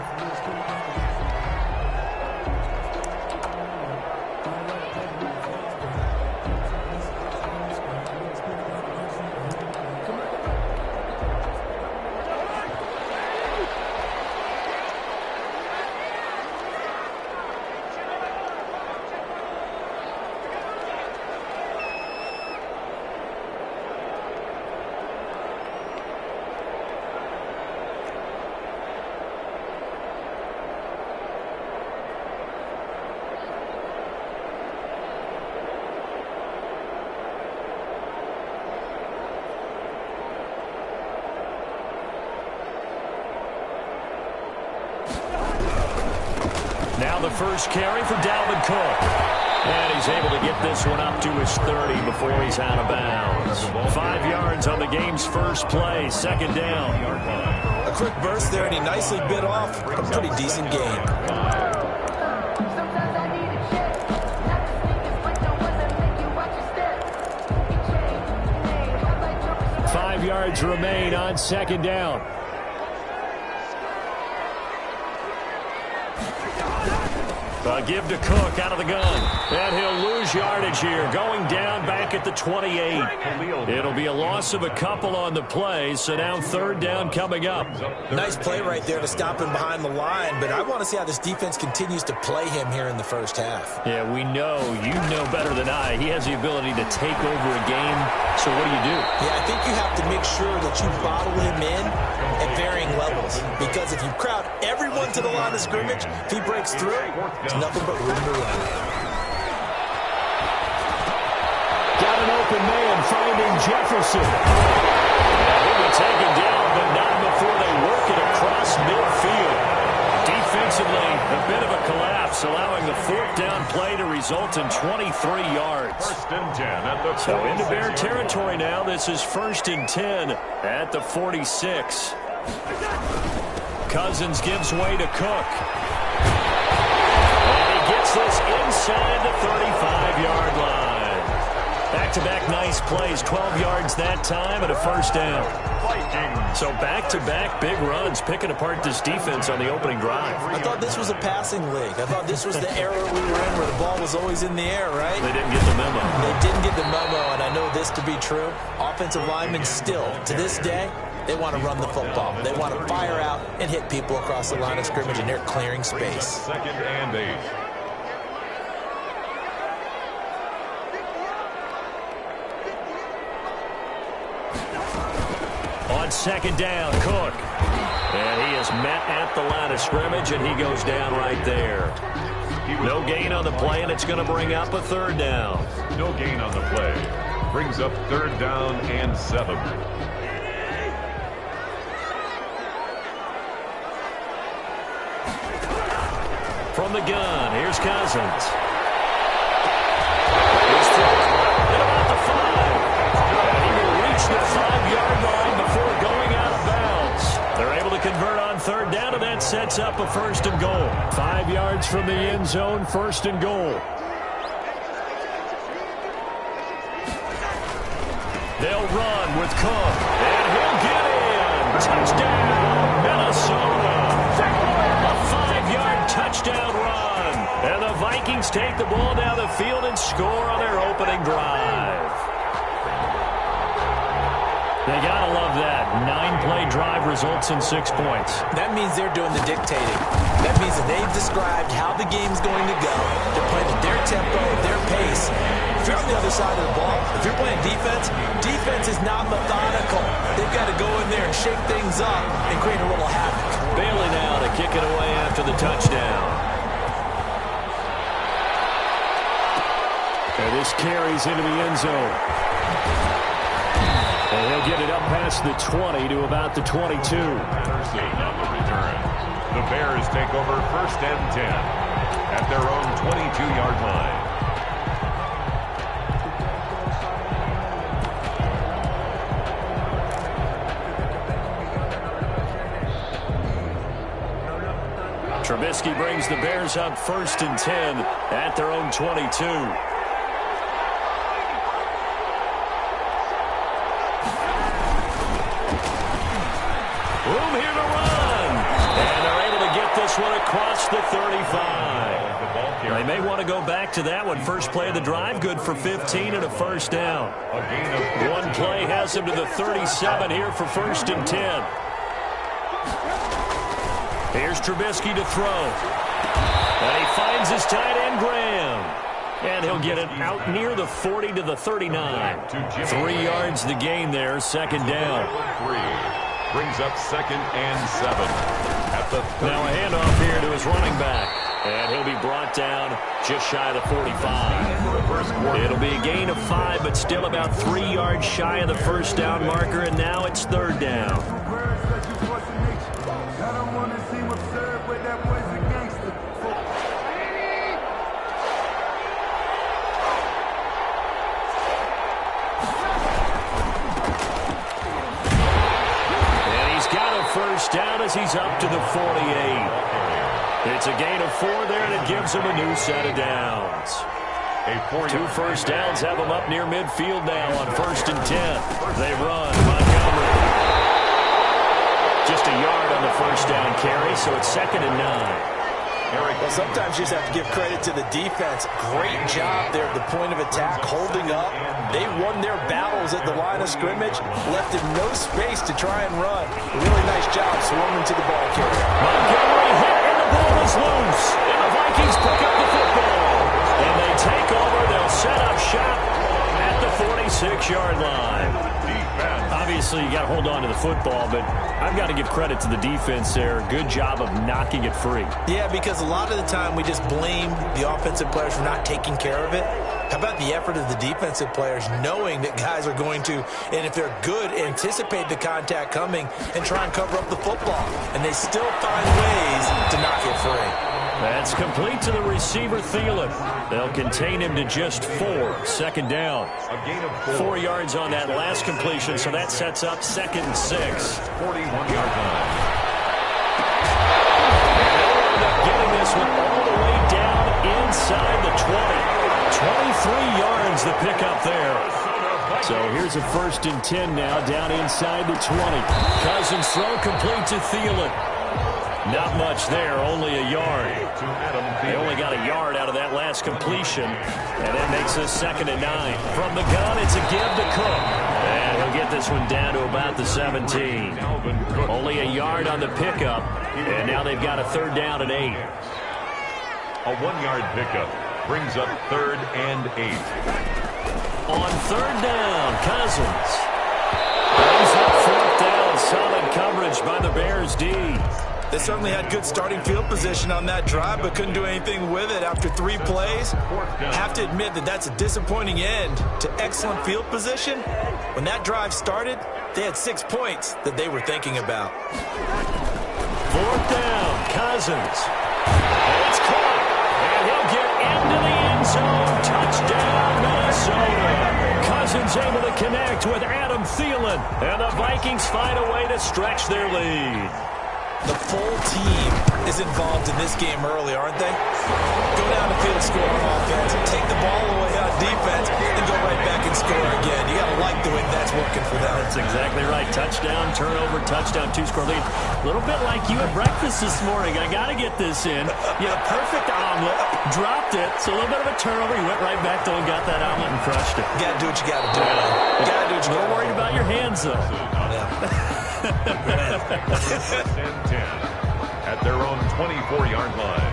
Now the first carry for Dalvin Cook. And he's able to get this one up to his 30 before he's out of bounds. 5 yards on the game's first play, second down. A quick burst there, and he nicely bit off a pretty decent gain. 5 yards remain on second down. Give to Cook out of the gun. And he'll lose yardage here. Going down back at the 28. It'll be a loss of a couple on the play, so now third down coming up. Nice play right there to stop him behind the line, but I want to see how this defense continues to play him here in the first half. Yeah, we know. You know better than I. He has the ability to take over a game, so what do? Yeah, I think you have to make sure that you bottle him in at varying levels, because if you crowd everyone to the line of scrimmage, if he breaks through, it's nothing but room to run. Got an open man finding Jefferson. He'll be taken down, but not before they work it across midfield. Defensively, a bit of a collapse, allowing the fourth down play to result in 23 yards. First and 10 at the 46. So into Bear territory now. This is first and 10 at the 46. Cousins gives way to Cook. And he gets this inside the 35-yard line. Back-to-back nice plays, 12 yards that time and a first down. So back-to-back big runs, picking apart this defense on the opening drive. I thought this was a passing league. I thought this was the era we were in where the ball was always in the air, right? They didn't get the memo. They didn't get the memo, and I know this to be true. Offensive linemen still, to this day, they want to run the football. They want to fire out and hit people across the line of scrimmage, and they're clearing space. Second and 8. On second down, Cook. And he is met at the line of scrimmage, and he goes down right there. No gain on the play, and it's going to bring up a third down. No gain on the play. Brings up third down and 7. From the gun, here's Cousins. He's thrown at about the 5. And he will reach the 5-yard line before going out of bounds. They're able to convert on third down, and that sets up a first and goal. 5 yards from the end zone, first and goal. They'll run with Cook, and he'll get in. Touchdown, Minnesota. A 5-yard touchdown run. And the Vikings take the ball down the field and score on their opening drive. They gotta love that. 9-play drive results in 6 points. That means they're doing the dictating. That means that they've described how the game's going to go. They're playing at their tempo, their pace. If you're on the other side of the ball, if you're playing defense, defense is not methodical. They've got to go in there and shake things up and create a little havoc. Bailey now to kick it away after the touchdown. And this carries into the end zone. And he'll get it up past the 20 to about the 22. On the return. The Bears take over 1st and 10 at their own 22-yard line. Trubisky brings the Bears up 1st and 10 at their own 22. Room here to run. And they're able to get this one across the 35. They may want to go back to that one. First play of the drive, good for 15 and a first down. One play has him to the 37 here for 1st and 10. Here's Trubisky to throw. And he finds his tight end, Graham. And he'll get it out near the 40 to the 39. 3 yards the gain there, 2nd down. Brings up 2nd and 7. At the now a handoff here to his running back. And he'll be brought down just shy of the 45. It'll be a gain of 5, but still about 3 yards shy of the first down marker. And now it's 3rd down. First down as he's up to the 48. It's a gain of 4 there, and it gives him a new set of downs. 2 first downs have him up near midfield now on 1st and 10. They run. Montgomery. Just a yard on the first down carry, so it's 2nd and 9. Well, sometimes you just have to give credit to the defense. Great job there at the point of attack, holding up. They won their battles at the line of scrimmage, left him no space to try and run. Really nice job swarming to the ball carrier. Montgomery hit, and the ball is loose. And the Vikings pick up the football. And they take over. They'll set up shop at the 46-yard line. Obviously, you got to hold on to the football, but I've got to give credit to the defense there. Good job of knocking it free. Yeah, because a lot of the time we just blame the offensive players for not taking care of it. How about the effort of the defensive players knowing that guys are going to, and if they're good, anticipate the contact coming and try and cover up the football. And they still find ways to knock it free. That's complete to the receiver, Thielen. They'll contain him to just 4. 2nd down. A gain of 4 yards on that last completion, so that sets up 2nd and 6. 41-yard line. And they'll end up getting this one all the way down inside the 20. 23 yards the pickup there. So here's a 1st and 10 now, down inside the 20. Cousins throw complete to Thielen. Not much there, only a yard. They only got a yard out of that last completion, and that makes us 2nd and 9. From the gun, it's a give to Cook. And he'll get this one down to about the 17. Only a yard on the pickup, and now they've got a 3rd down and 8. A 1-yard pickup brings up 3rd and 8. On 3rd down, Cousins. Brings up 4th down, solid coverage by the Bears D. They certainly had good starting field position on that drive, but couldn't do anything with it after 3 plays. Have to admit that that's a disappointing end to excellent field position. When that drive started, they had 6 points that they were thinking about. 4th down, Cousins. And it's caught. And he'll get into the end zone. Touchdown, Minnesota. Cousins able to connect with Adam Thielen. And the Vikings find a way to stretch their lead. The full team is involved in this game early, aren't they? Go down the field, score on offense, take the ball away on defense, and go right back and score again. You got to like the way that's working for them. That's exactly right. Touchdown, turnover, touchdown, 2-score lead. A little bit like you at breakfast this morning. I got to get this in. You had a perfect omelet, dropped it. It's a little bit of a turnover. You went right back though and got that omelet and crushed it. You got to do what you got to do. You got to do what you got to do. A little worried about your hands, though. Yeah. 10 at their own 24-yard line.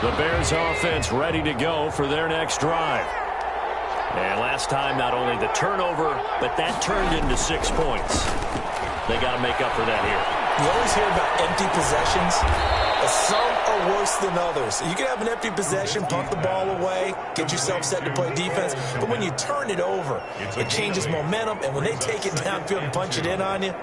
The Bears offense ready to go for their next drive. And last time, not only the turnover, but that turned into 6 points. They got to make up for that here. You always hear about empty possessions. Some are worse than others. You can have an empty possession, punt the ball away, get yourself set to play defense. But when you turn it over, it changes momentum. And when they take it downfield and punch it in on you,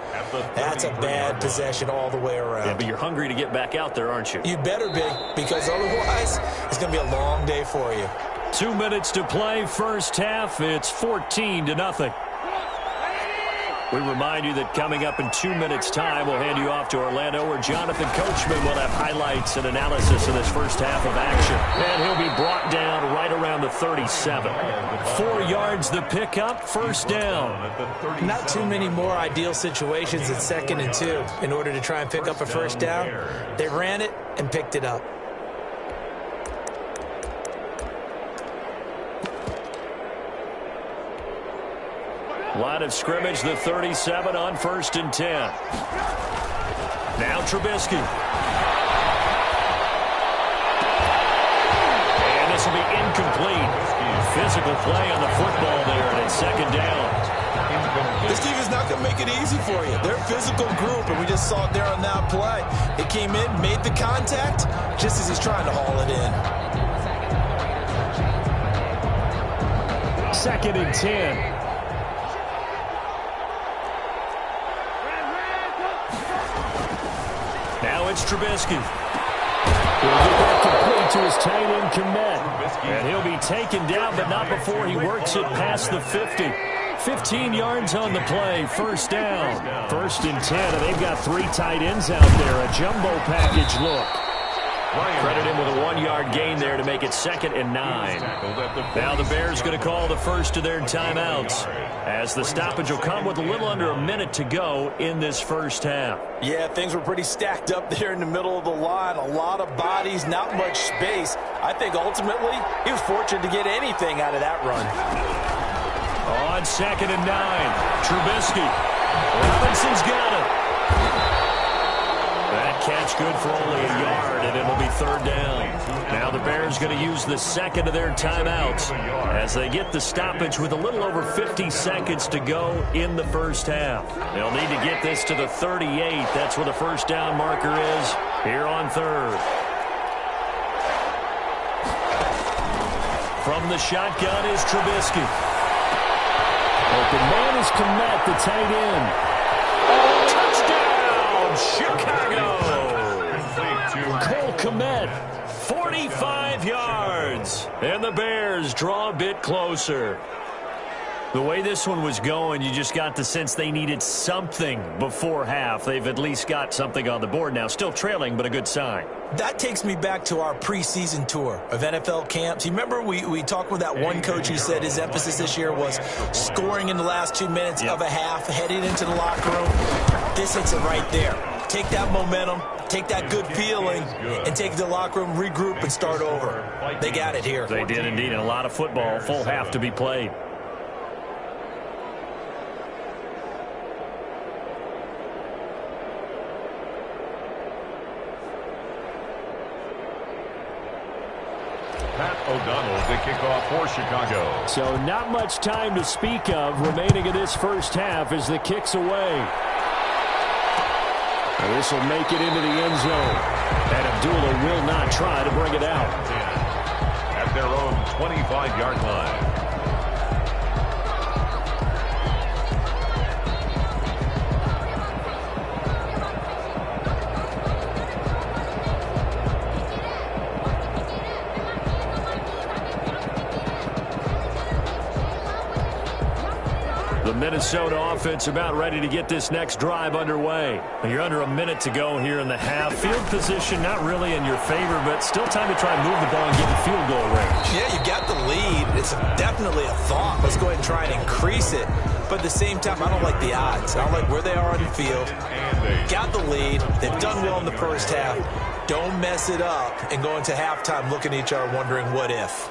that's a bad possession all the way around. Yeah, but you're hungry to get back out there, aren't you? You better be, because otherwise it's going to be a long day for you. 2 minutes to play, first half. It's 14-0. We remind you that coming up in 2 minutes' time, we'll hand you off to Orlando, where Jonathan Coachman will have highlights and analysis of this first half of action. And he'll be brought down right around the 37. 4 yards the pickup, first down. Not too many more ideal situations at 2nd and 2 in order to try and pick up a first down. They ran it and picked it up. Line of scrimmage, the 37 on 1st and 10. Now Trubisky. And this will be incomplete. Physical play on the football there, and it's 2nd down. This defense is not going to make it easy for you. They're a physical group, and we just saw it there on that play. It came in, made the contact, just as he's trying to haul it in. 2nd and 10. Now it's Trubisky. He'll get that complete to his tight end Komet. And he'll be taken down, but not before he works it past the 50. 15 yards on the play, first down. 1st and 10, and they've got 3 tight ends out there. A jumbo package look. Credit him with a 1-yard gain there to make it 2nd and 9. Now the Bears going to call the first of their timeouts, as the stoppage will come with a little under a minute to go in this first half. Yeah, things were pretty stacked up there in the middle of the line. A lot of bodies, not much space. I think ultimately he was fortunate to get anything out of that run. On 2nd and 9, Trubisky. Robinson's got it. That catch good for only a yard, and it'll be 3rd down. Now the Bears going to use the 2nd of their timeouts as they get the stoppage with a little over 50 seconds to go in the first half. They'll need to get this to the 38. That's where the first down marker is here on 3rd. From the shotgun is Trubisky. Open man is Komet, the tight end. Touchdown, Chicago! Cole Komet, 45 yards. And the Bears draw a bit closer. The way this one was going, you just got the sense they needed something before half. They've at least got something on the board now. Still trailing, but a good sign. That takes me back to our preseason tour of NFL camps. You remember we talked with that one coach who said his emphasis this year was scoring in the last 2 minutes of a half, heading into the locker room. This hits it right there. Take that momentum, take that good feeling, and take it to the locker room, regroup, and start over. They got it here. They did indeed. And a lot of football, full half to be played. O'Donnell to kick off for Chicago. So not much time to speak of remaining in this first half as the kick's away. And this will make it into the end zone. And Abdullah will not try to bring it out. At their own 25-yard line. The Minnesota offense about ready to get this next drive underway. You're under a minute to go here in the half. Field position not really in your favor, but still time to try and move the ball and get in field goal range. Yeah, you got the lead. It's definitely a thought. Let's go ahead and try and increase it. But at the same time, I don't like the odds. I don't like where they are on the field. Got the lead. They've done well in the first half. Don't mess it up and go into halftime looking at each other wondering what if.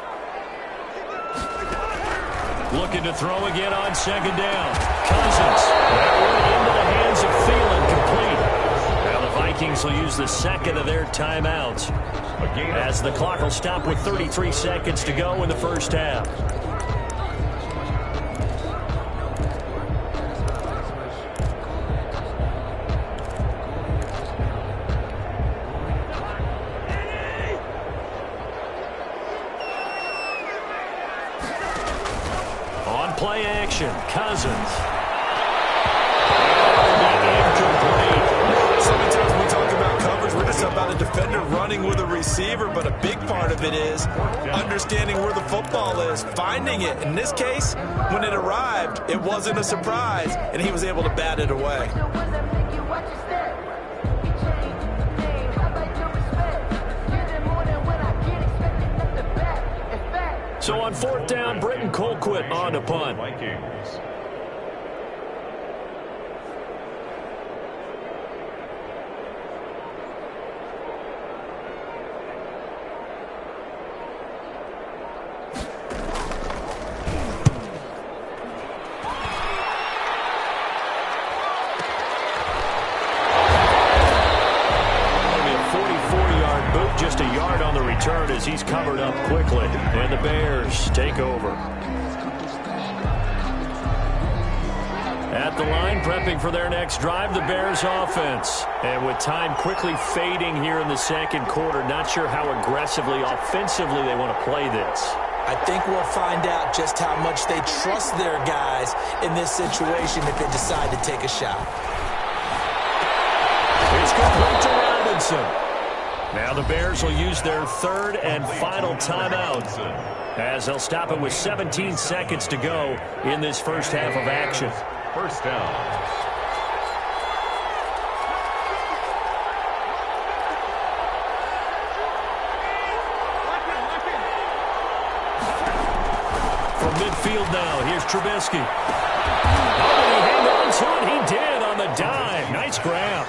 Looking to throw again on 2nd down. Cousins. That one into the hands of Thielen, complete. Now the Vikings will use the 2nd of their timeouts as the clock will stop with 33 seconds to go in the first half. play action. Cousins. Incomplete. So many times when we talk about coverage, we're just about a defender running with a receiver, but a big part of it is understanding where the football is, finding it. In this case, when it arrived, it wasn't a surprise, and he was able to bat it away. So on 4th down, Britton Colquitt on to punt. Vikings. Just a yard on the return as he's covered up quickly. And the Bears take over. At the line, prepping for their next drive, the Bears offense. And with time quickly fading here in the second quarter, not sure how aggressively, offensively they want to play this. I think we'll find out just how much they trust their guys in this situation if they decide to take a shot. It's complete to Robinson. Now the Bears will use their third and final timeout as they'll stop it with 17 seconds to go in this first half of action. First down. From midfield now, here's Trubisky. Oh, did he hang on to it? He did on the dive. Nice grab.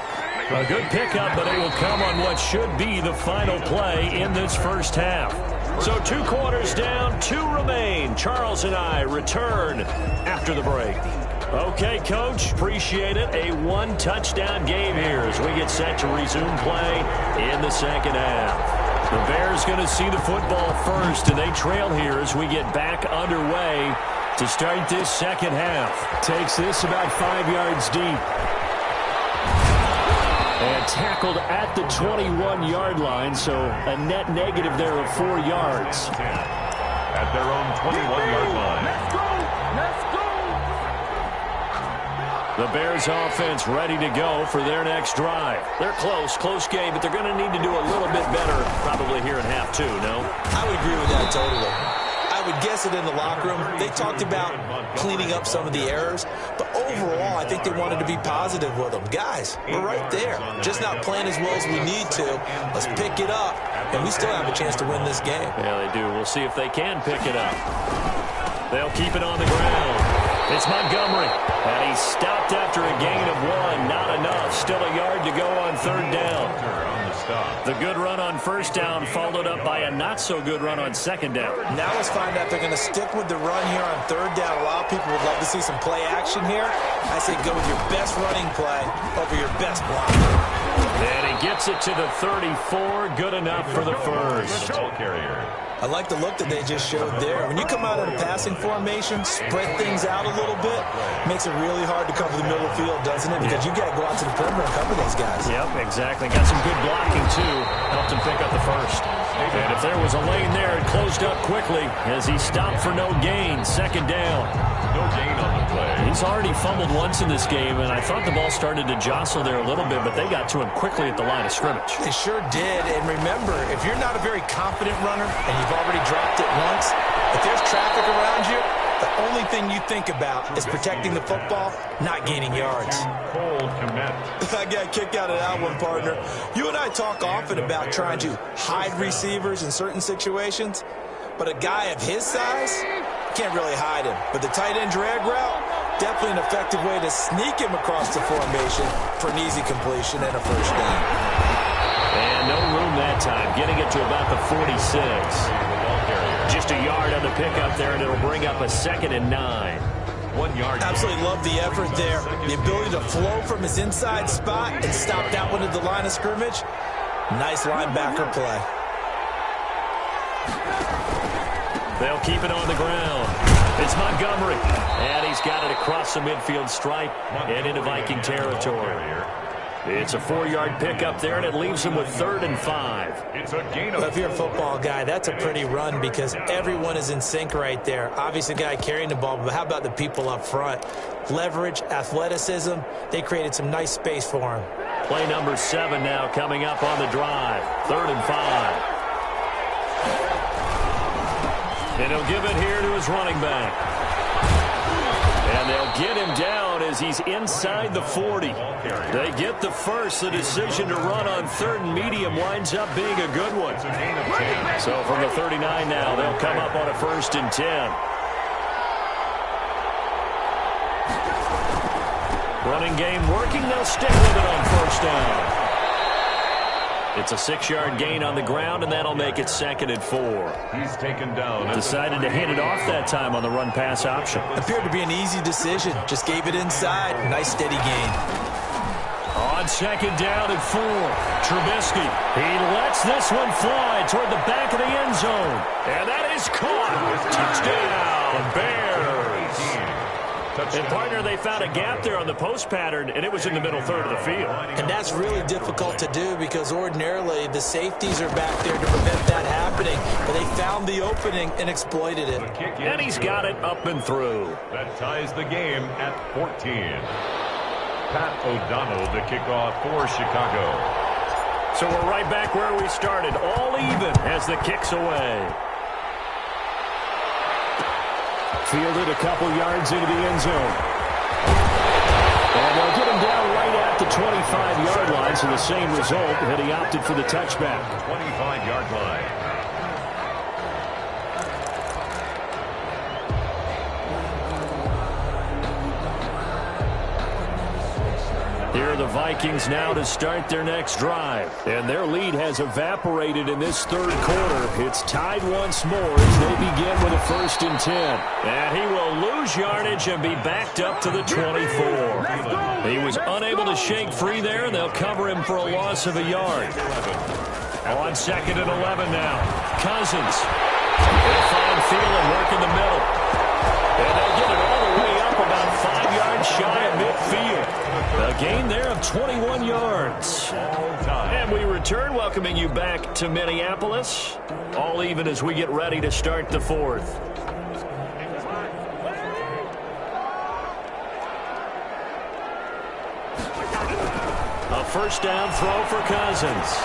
A good pickup, but it will come on what should be the final play in this first half. So 2 quarters down, 2 remain. Charles and I return after the break. Okay, Coach, appreciate it. A 1-touchdown game here as we get set to resume play in the second half. The Bears going to see the football first, and they trail here as we get back underway to start this second half. Takes this about 5 yards deep. And tackled at the 21-yard line, so a net negative there of 4 yards. At their own 21-yard line. The Bears offense ready to go for their next drive. They're close game, but they're going to need to do a little bit better probably here in half 2, no? I would agree with that totally. I would guess it in the locker room. They talked about cleaning up some of the errors, but overall, I think they wanted to be positive with them. Guys, we're right there. Just not playing as well as we need to. Let's pick it up, and we still have a chance to win this game. Yeah, they do. We'll see if they can pick it up. They'll keep it on the ground. It's Montgomery, and he's stopped after a gain of 1. Not enough. Still a yard to go on 3rd down. The good run on 1st down followed up by a not-so-good run on 2nd down. Now let's find out if they're going to stick with the run here on 3rd down. A lot of people would love to see some play action here. I say go with your best running play over your best block. And he gets it to the 34. Good enough for the first. I like the look that they just showed there. When you come out in a passing formation, spread things out a little bit, makes it really hard to cover the middle of the field, doesn't it? Because you got to go out to the perimeter and cover those guys. Yep, exactly. Got some good blocking, too. Helped him pick up the first. And if there was a lane there, it closed up quickly as he stopped for no gain. 2nd down. No gain on the play. He's already fumbled once in this game, and I thought the ball started to jostle there a little bit, but they got to him quickly at the line of scrimmage. They sure did. And remember, if you're not a very confident runner and you've already dropped it once, if there's traffic around you, the only thing you think about is protecting the football, not gaining yards. I got a kick out of that one, partner. You and I talk often about trying to hide receivers in certain situations, but a guy of his size can't really hide him. But the tight end drag route, definitely an effective way to sneak him across the formation for an easy completion and a first down. And no room that time, getting it to about the 46. Just a yard on the pickup there, and it'll bring up a 2nd and 9. 1 yard. Absolutely love the effort there. The ability to flow from his inside spot and stop that one at the line of scrimmage. Nice linebacker play. They'll keep it on the ground. It's Montgomery, and he's got it across the midfield stripe and into Viking territory. It's a 4-yard pickup there, and it leaves him with 3rd and 5. It's a gain of If you're a football guy, that's a pretty run because everyone is in sync right there. Obviously, the guy carrying the ball, but how about the people up front? Leverage, athleticism, they created some nice space for him. Play number 7 now coming up on the drive. 3rd and 5. And he'll give it here to his running back. And they'll get him down as he's inside the 40. They get the first. The decision to run on 3rd and medium winds up being a good one. So from the 39 now, they'll come up on a 1st and 10. Running game working. They'll stick with it on 1st down. It's a 6-yard gain on the ground, and that'll make it 2nd and 4. He's taken down. Decided to hand it off that time on the run-pass option. Appeared to be an easy decision. Just gave it inside. Nice steady gain. On 2nd down and 4, Trubisky. He lets this one fly toward the back of the end zone. And that is caught. Touchdown, Bears. And, partner, they found a gap there on the post pattern, and it was in the middle 3rd of the field. And that's really difficult to do because ordinarily the safeties are back there to prevent that happening. But they found the opening and exploited it. And he's got it up and through. That ties the game at 14. Pat O'Donnell to kick off for Chicago. So we're right back where we started, all even as the kick's away. Fielded a couple yards into the end zone. And they'll get him down right at the 25-yard line, so the same result, and he opted for the touchback. 25-yard line. Here are the Vikings now to start their next drive. And their lead has evaporated in this 3rd quarter. It's tied once more as they begin with a 1st and 10. And he will lose yardage and be backed up to the 24. He was unable to shake free there, and they'll cover him for a loss of a yard. On 2nd and 11 now. Cousins. They'll find Thielen work in the middle. And they'll get it all the way up about 5 yards shy of midfield. A gain there of 21 yards. And we return, welcoming you back to Minneapolis. All even as we get ready to start the 4th. A 1st down throw for Cousins.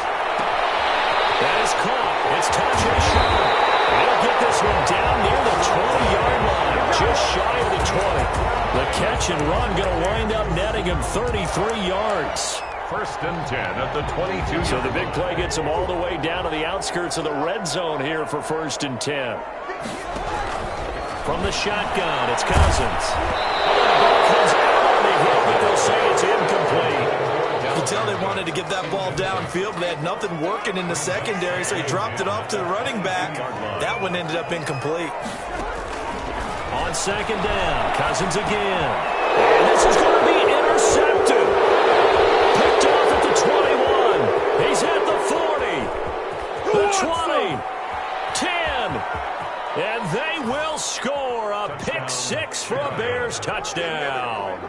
That is caught. It's Tajay Sharp. They'll get this one down near the 20-yard line, just shy of the 20. The catch and run going to wind up netting him 33 yards. 1st and 10 at the 22. So the big play gets him all the way down to the outskirts of the red zone here for 1st and 10. From the shotgun, it's Cousins. The ball comes out on the hit, but they'll say it's incomplete. You could tell they wanted to get that ball downfield, but they had nothing working in the secondary, so he dropped it off to the running back. That one ended up incomplete. On 2nd down, Cousins again. And this is going to be intercepted. Picked off at the 21. He's at the 40. The 20. 10. And they will score a pick-6 for a Bears touchdown.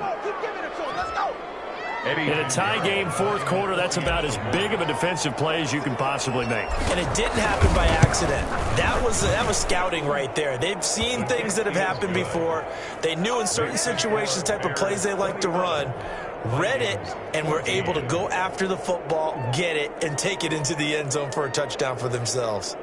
In a tie game 4th quarter, that's about as big of a defensive play as you can possibly make. And it didn't happen by accident. That was scouting right there. They've seen things that have happened before. They knew in certain situations the type of plays they like to run, read it, and were able to go after the football, get it, and take it into the end zone for a touchdown for themselves.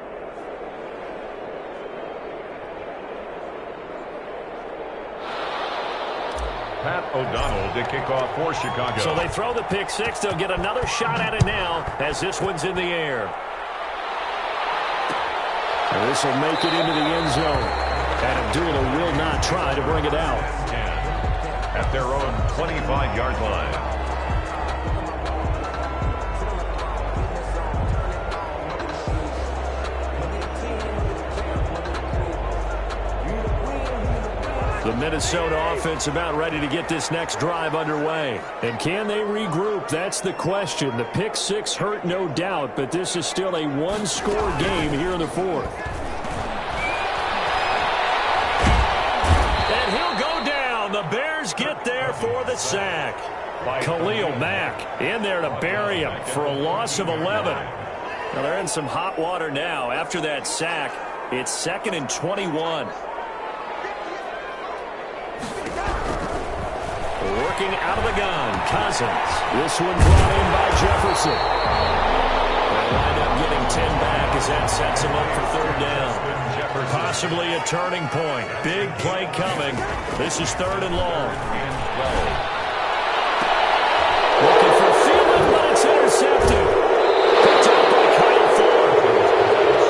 Pat O'Donnell to kick off for Chicago. So they throw the pick-6. They'll get another shot at it now as this one's in the air. And this will make it into the end zone. And Abdullah will not try to bring it out. 10 at their own 25-yard line. The Minnesota offense about ready to get this next drive underway. And can they regroup? That's the question. The pick-6 hurt, no doubt, but this is still a one-score game here in the 4th. And he'll go down. The Bears get there for the sack. Khalil Mack in there to bury him for a loss of 11. Now they're in some hot water now. After that sack, it's 2nd and 21. Working out of the gun, Cousins. This one brought in by Jefferson. They'll wind up getting 10 back as that sets him up for 3rd down. Possibly a turning point. Big play coming. This is 3rd and long. Looking for Thielen, but it's intercepted. Picked up by Kyle Ford.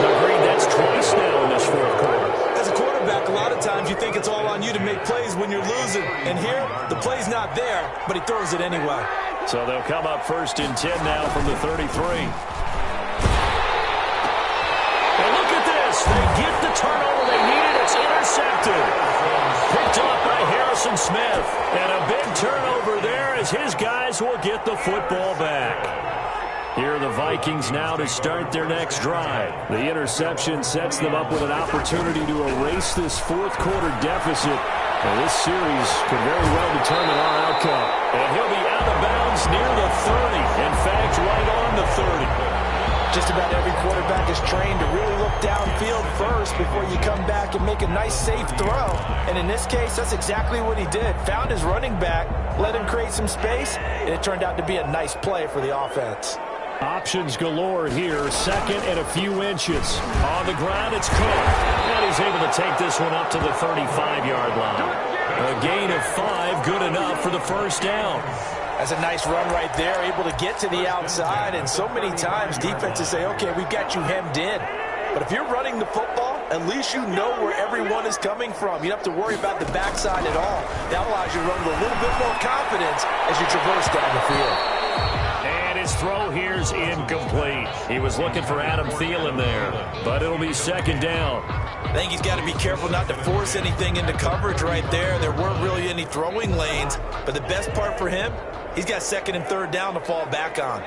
Agreed, that's twice now in this 4th quarter. As a quarterback, a lot of times you think it's all on you to make plays when you're losing. And here, the play's not there, but he throws it anyway. So they'll come up 1st and 10 now from the 33. And look at this. They get the turnover they needed. It's intercepted. Picked up by Harrison Smith. And a big turnover there as his guys will get the football back. Here are the Vikings now to start their next drive. The interception sets them up with an opportunity to erase this 4th quarter deficit. And this series could very well determine our outcome. And he'll be out of bounds near the 30. In fact, right on the 30. Just about every quarterback is trained to really look downfield first before you come back and make a nice, safe throw. And in this case, that's exactly what he did. Found his running back, let him create some space, and it turned out to be a nice play for the offense. Options galore here. 2nd and a few inches. On the ground, it's Cook. And he's able to take this one up to the 35-yard line. A gain of 5, good enough for the 1st down. That's a nice run right there, able to get to the outside. And so many times defenses say, okay, we've got you hemmed in. But if you're running the football, at least you know where everyone is coming from. You don't have to worry about the backside at all. That allows you to run with a little bit more confidence as you traverse down the field. And his throw here's incomplete. He was looking for Adam Thielen there, but it'll be 2nd down. I think he's got to be careful not to force anything into coverage right there. There weren't really any throwing lanes, but the best part for him, he's got 2nd and 3rd down to fall back on.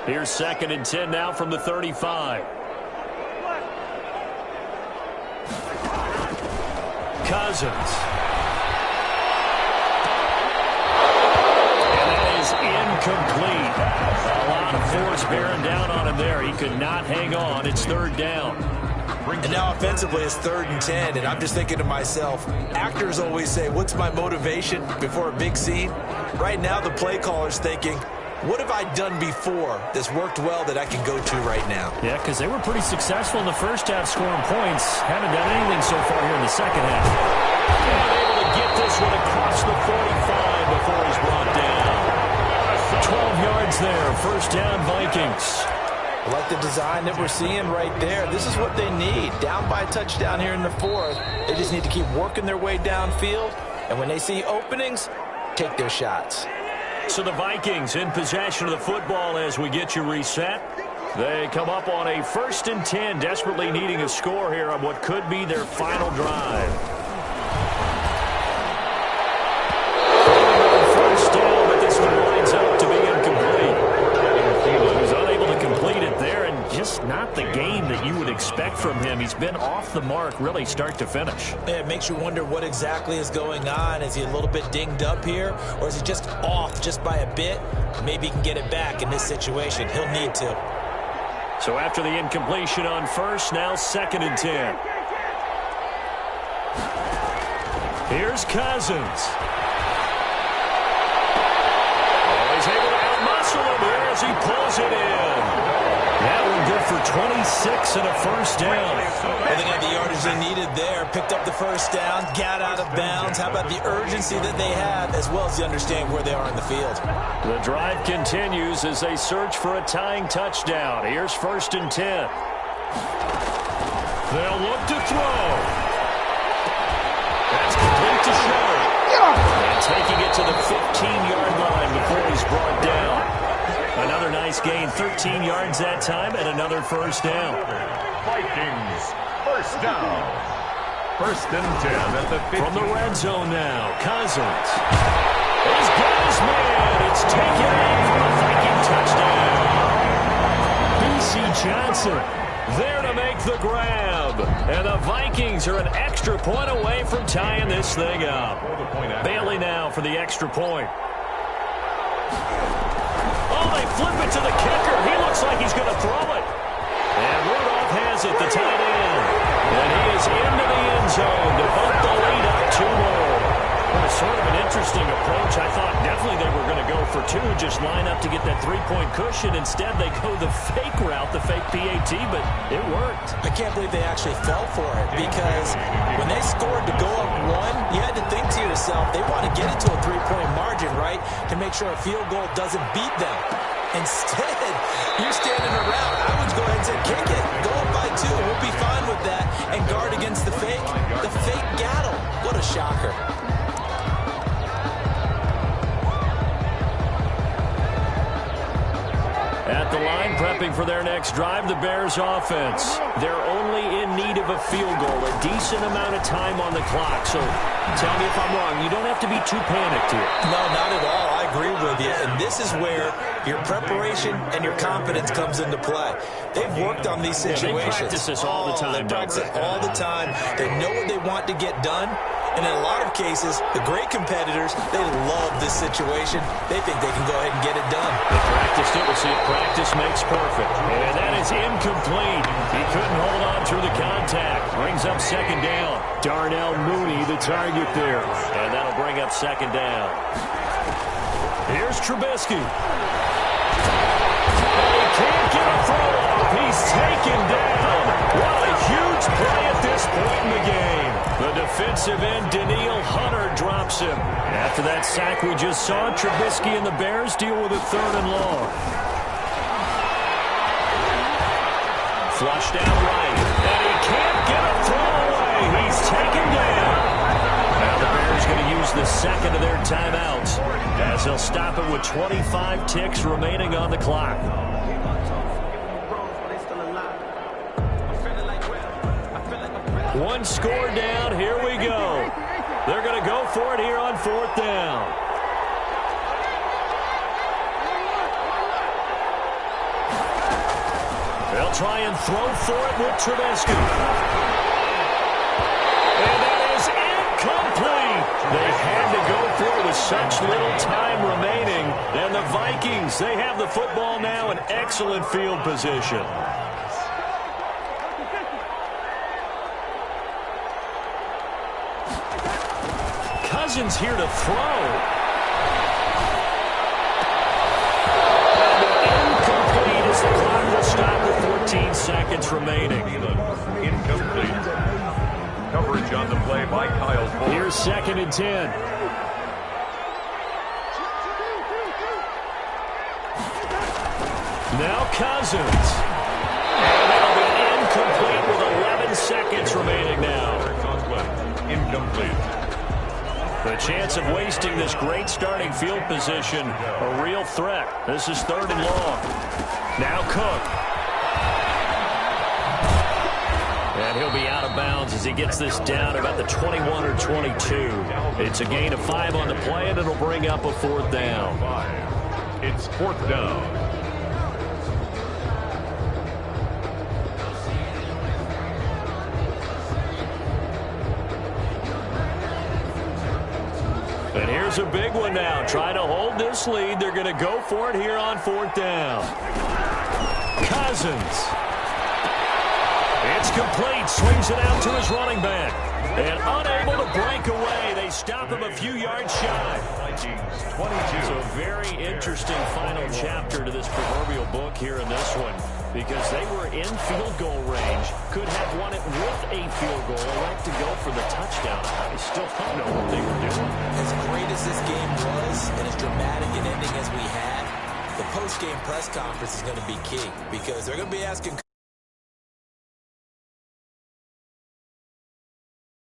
Here's 2nd and 10 now from the 35. Cousins. And that is incomplete. A lot of force bearing down on him there. He could not hang on. It's 3rd down. And now offensively it's 3rd and 10, and I'm just thinking to myself, actors always say, what's my motivation before a big scene? Right now the play caller's thinking, what have I done before that's worked well that I can go to right now? Yeah, because they were pretty successful in the 1st half scoring points. Haven't done anything so far here in the 2nd half. And able to get this one across the 45 before he's brought down. 12 yards there, 1st down Vikings. I like the design that we're seeing right there. This is what they need. Down by a touchdown here in the 4th. They just need to keep working their way downfield. And when they see openings, take their shots. So the Vikings in possession of the football as we get you reset. They come up on a 1st and 10, desperately needing a score here on what could be their final drive. 1st down, but this one winds up to be incomplete. He was unable to complete it there, and just not the game that you would expect from him. He's been off the mark really start to finish. It makes you wonder what exactly is going on. Is he a little bit dinged up here, or is he just off just by a bit? Maybe he can get it back in this situation. He'll need to. So after the incompletion on 1st, now 2nd and 10. Here's Cousins. He's able to outmuscle him here as he pulls it in. That one good for 26 and a 1st down. Well, they got the yardage they needed there. Picked up the 1st down, got out of bounds. How about the urgency that they have, as well as they understand where they are in the field? The drive continues as they search for a tying touchdown. Here's 1st and 10. They'll look to throw. That's complete to Short. And taking it to the 15-yard line before he's brought down. Another nice gain, 13 yards that time, and another 1st down. Vikings, 1st down. 1st and 10 at the 15. From the red zone now, Cousins. He's got his man. It's taken in for a Viking touchdown. B.C. Johnson there to make the grab. And the Vikings are an extra point away from tying this thing up. Bailey now for the extra point. Oh, they flip it to the kicker. He looks like he's going to throw it. And Rudolph has it, the tight end. And he is into the end zone to bump the lead up 2 more. Well, sort of an interesting approach. I thought definitely they were going to go for 2, just line up to get that 3-point cushion. Instead, they go the fake route, the fake PAT, but it worked. I can't believe they actually fell for it, because when they scored to go up 1, you had to think to yourself, they want to get it to a 3-point margin, right, to make sure a field goal doesn't beat them. Instead, you're standing around. I would go ahead and say, kick it. Go up by 2. We'll be fine with that. And guard against the fake. The fake got him. What a shocker. At the line, prepping for their next drive, the Bears offense. They're only in need of a field goal, a decent amount of time on the clock. So tell me if I'm wrong. You don't have to be too panicked here. No, not at all. I agree with you. And this is where your preparation and your confidence comes into play. They've worked on these situations. They practice this all the time. They practice it all the time. They know what they want to get done. And in a lot of cases, the great competitors, they love this situation. They think they can go ahead and get it done. They practiced it. We'll see if practice makes perfect. And that is incomplete. He couldn't hold on through the contact. Brings up 2nd down. Darnell Mooney, the target there. And that'll bring up 2nd down. Here's Trubisky. And he can't get a throw off. He's taken down. What a huge play at this point in the game. The defensive end, Daniil Hunter, drops him. After that sack we just saw, Trubisky and the Bears deal with a 3rd and long. Flush down right. And he can't get a throw away. He's taken down. Now the Bears going to use the 2nd of their timeouts, as they'll stop it with 25 ticks remaining on the clock. One score down. Here we go. They're going to go for it here on 4th down. They'll try and throw for it with Trubisky. And that is incomplete. They had to go for it with such little time remaining. And the Vikings, they have the football now in excellent field position. Cousins here to throw. Incomplete as the clock will stop with 14 seconds remaining. Incomplete. Coverage on the play by Kyle Fuller. Here's 2nd and 10. Now Cousins. And that'll be incomplete with 11 seconds remaining now. Incomplete. The chance of wasting this great starting field position, a real threat. This is 3rd and long. Now Cook. And he'll be out of bounds as he gets this down about the 21 or 22. It's a gain of 5 on the play, and it'll bring up a 4th down. It's 4th down. And here's a big one now. Trying to hold this lead. They're going to go for it here on 4th down. Cousins. It's complete. Swings it out to his running back. And unable to break away. They stop him a few yards shy. 22. So a very interesting final chapter to this proverbial book here in this one, because they were in field goal range, could have won it with a field goal, elect to go for the touchdown. I still don't know what they were doing. As great as this game was, and as dramatic an ending as we had, the post-game press conference is going to be key, because they're going to be asking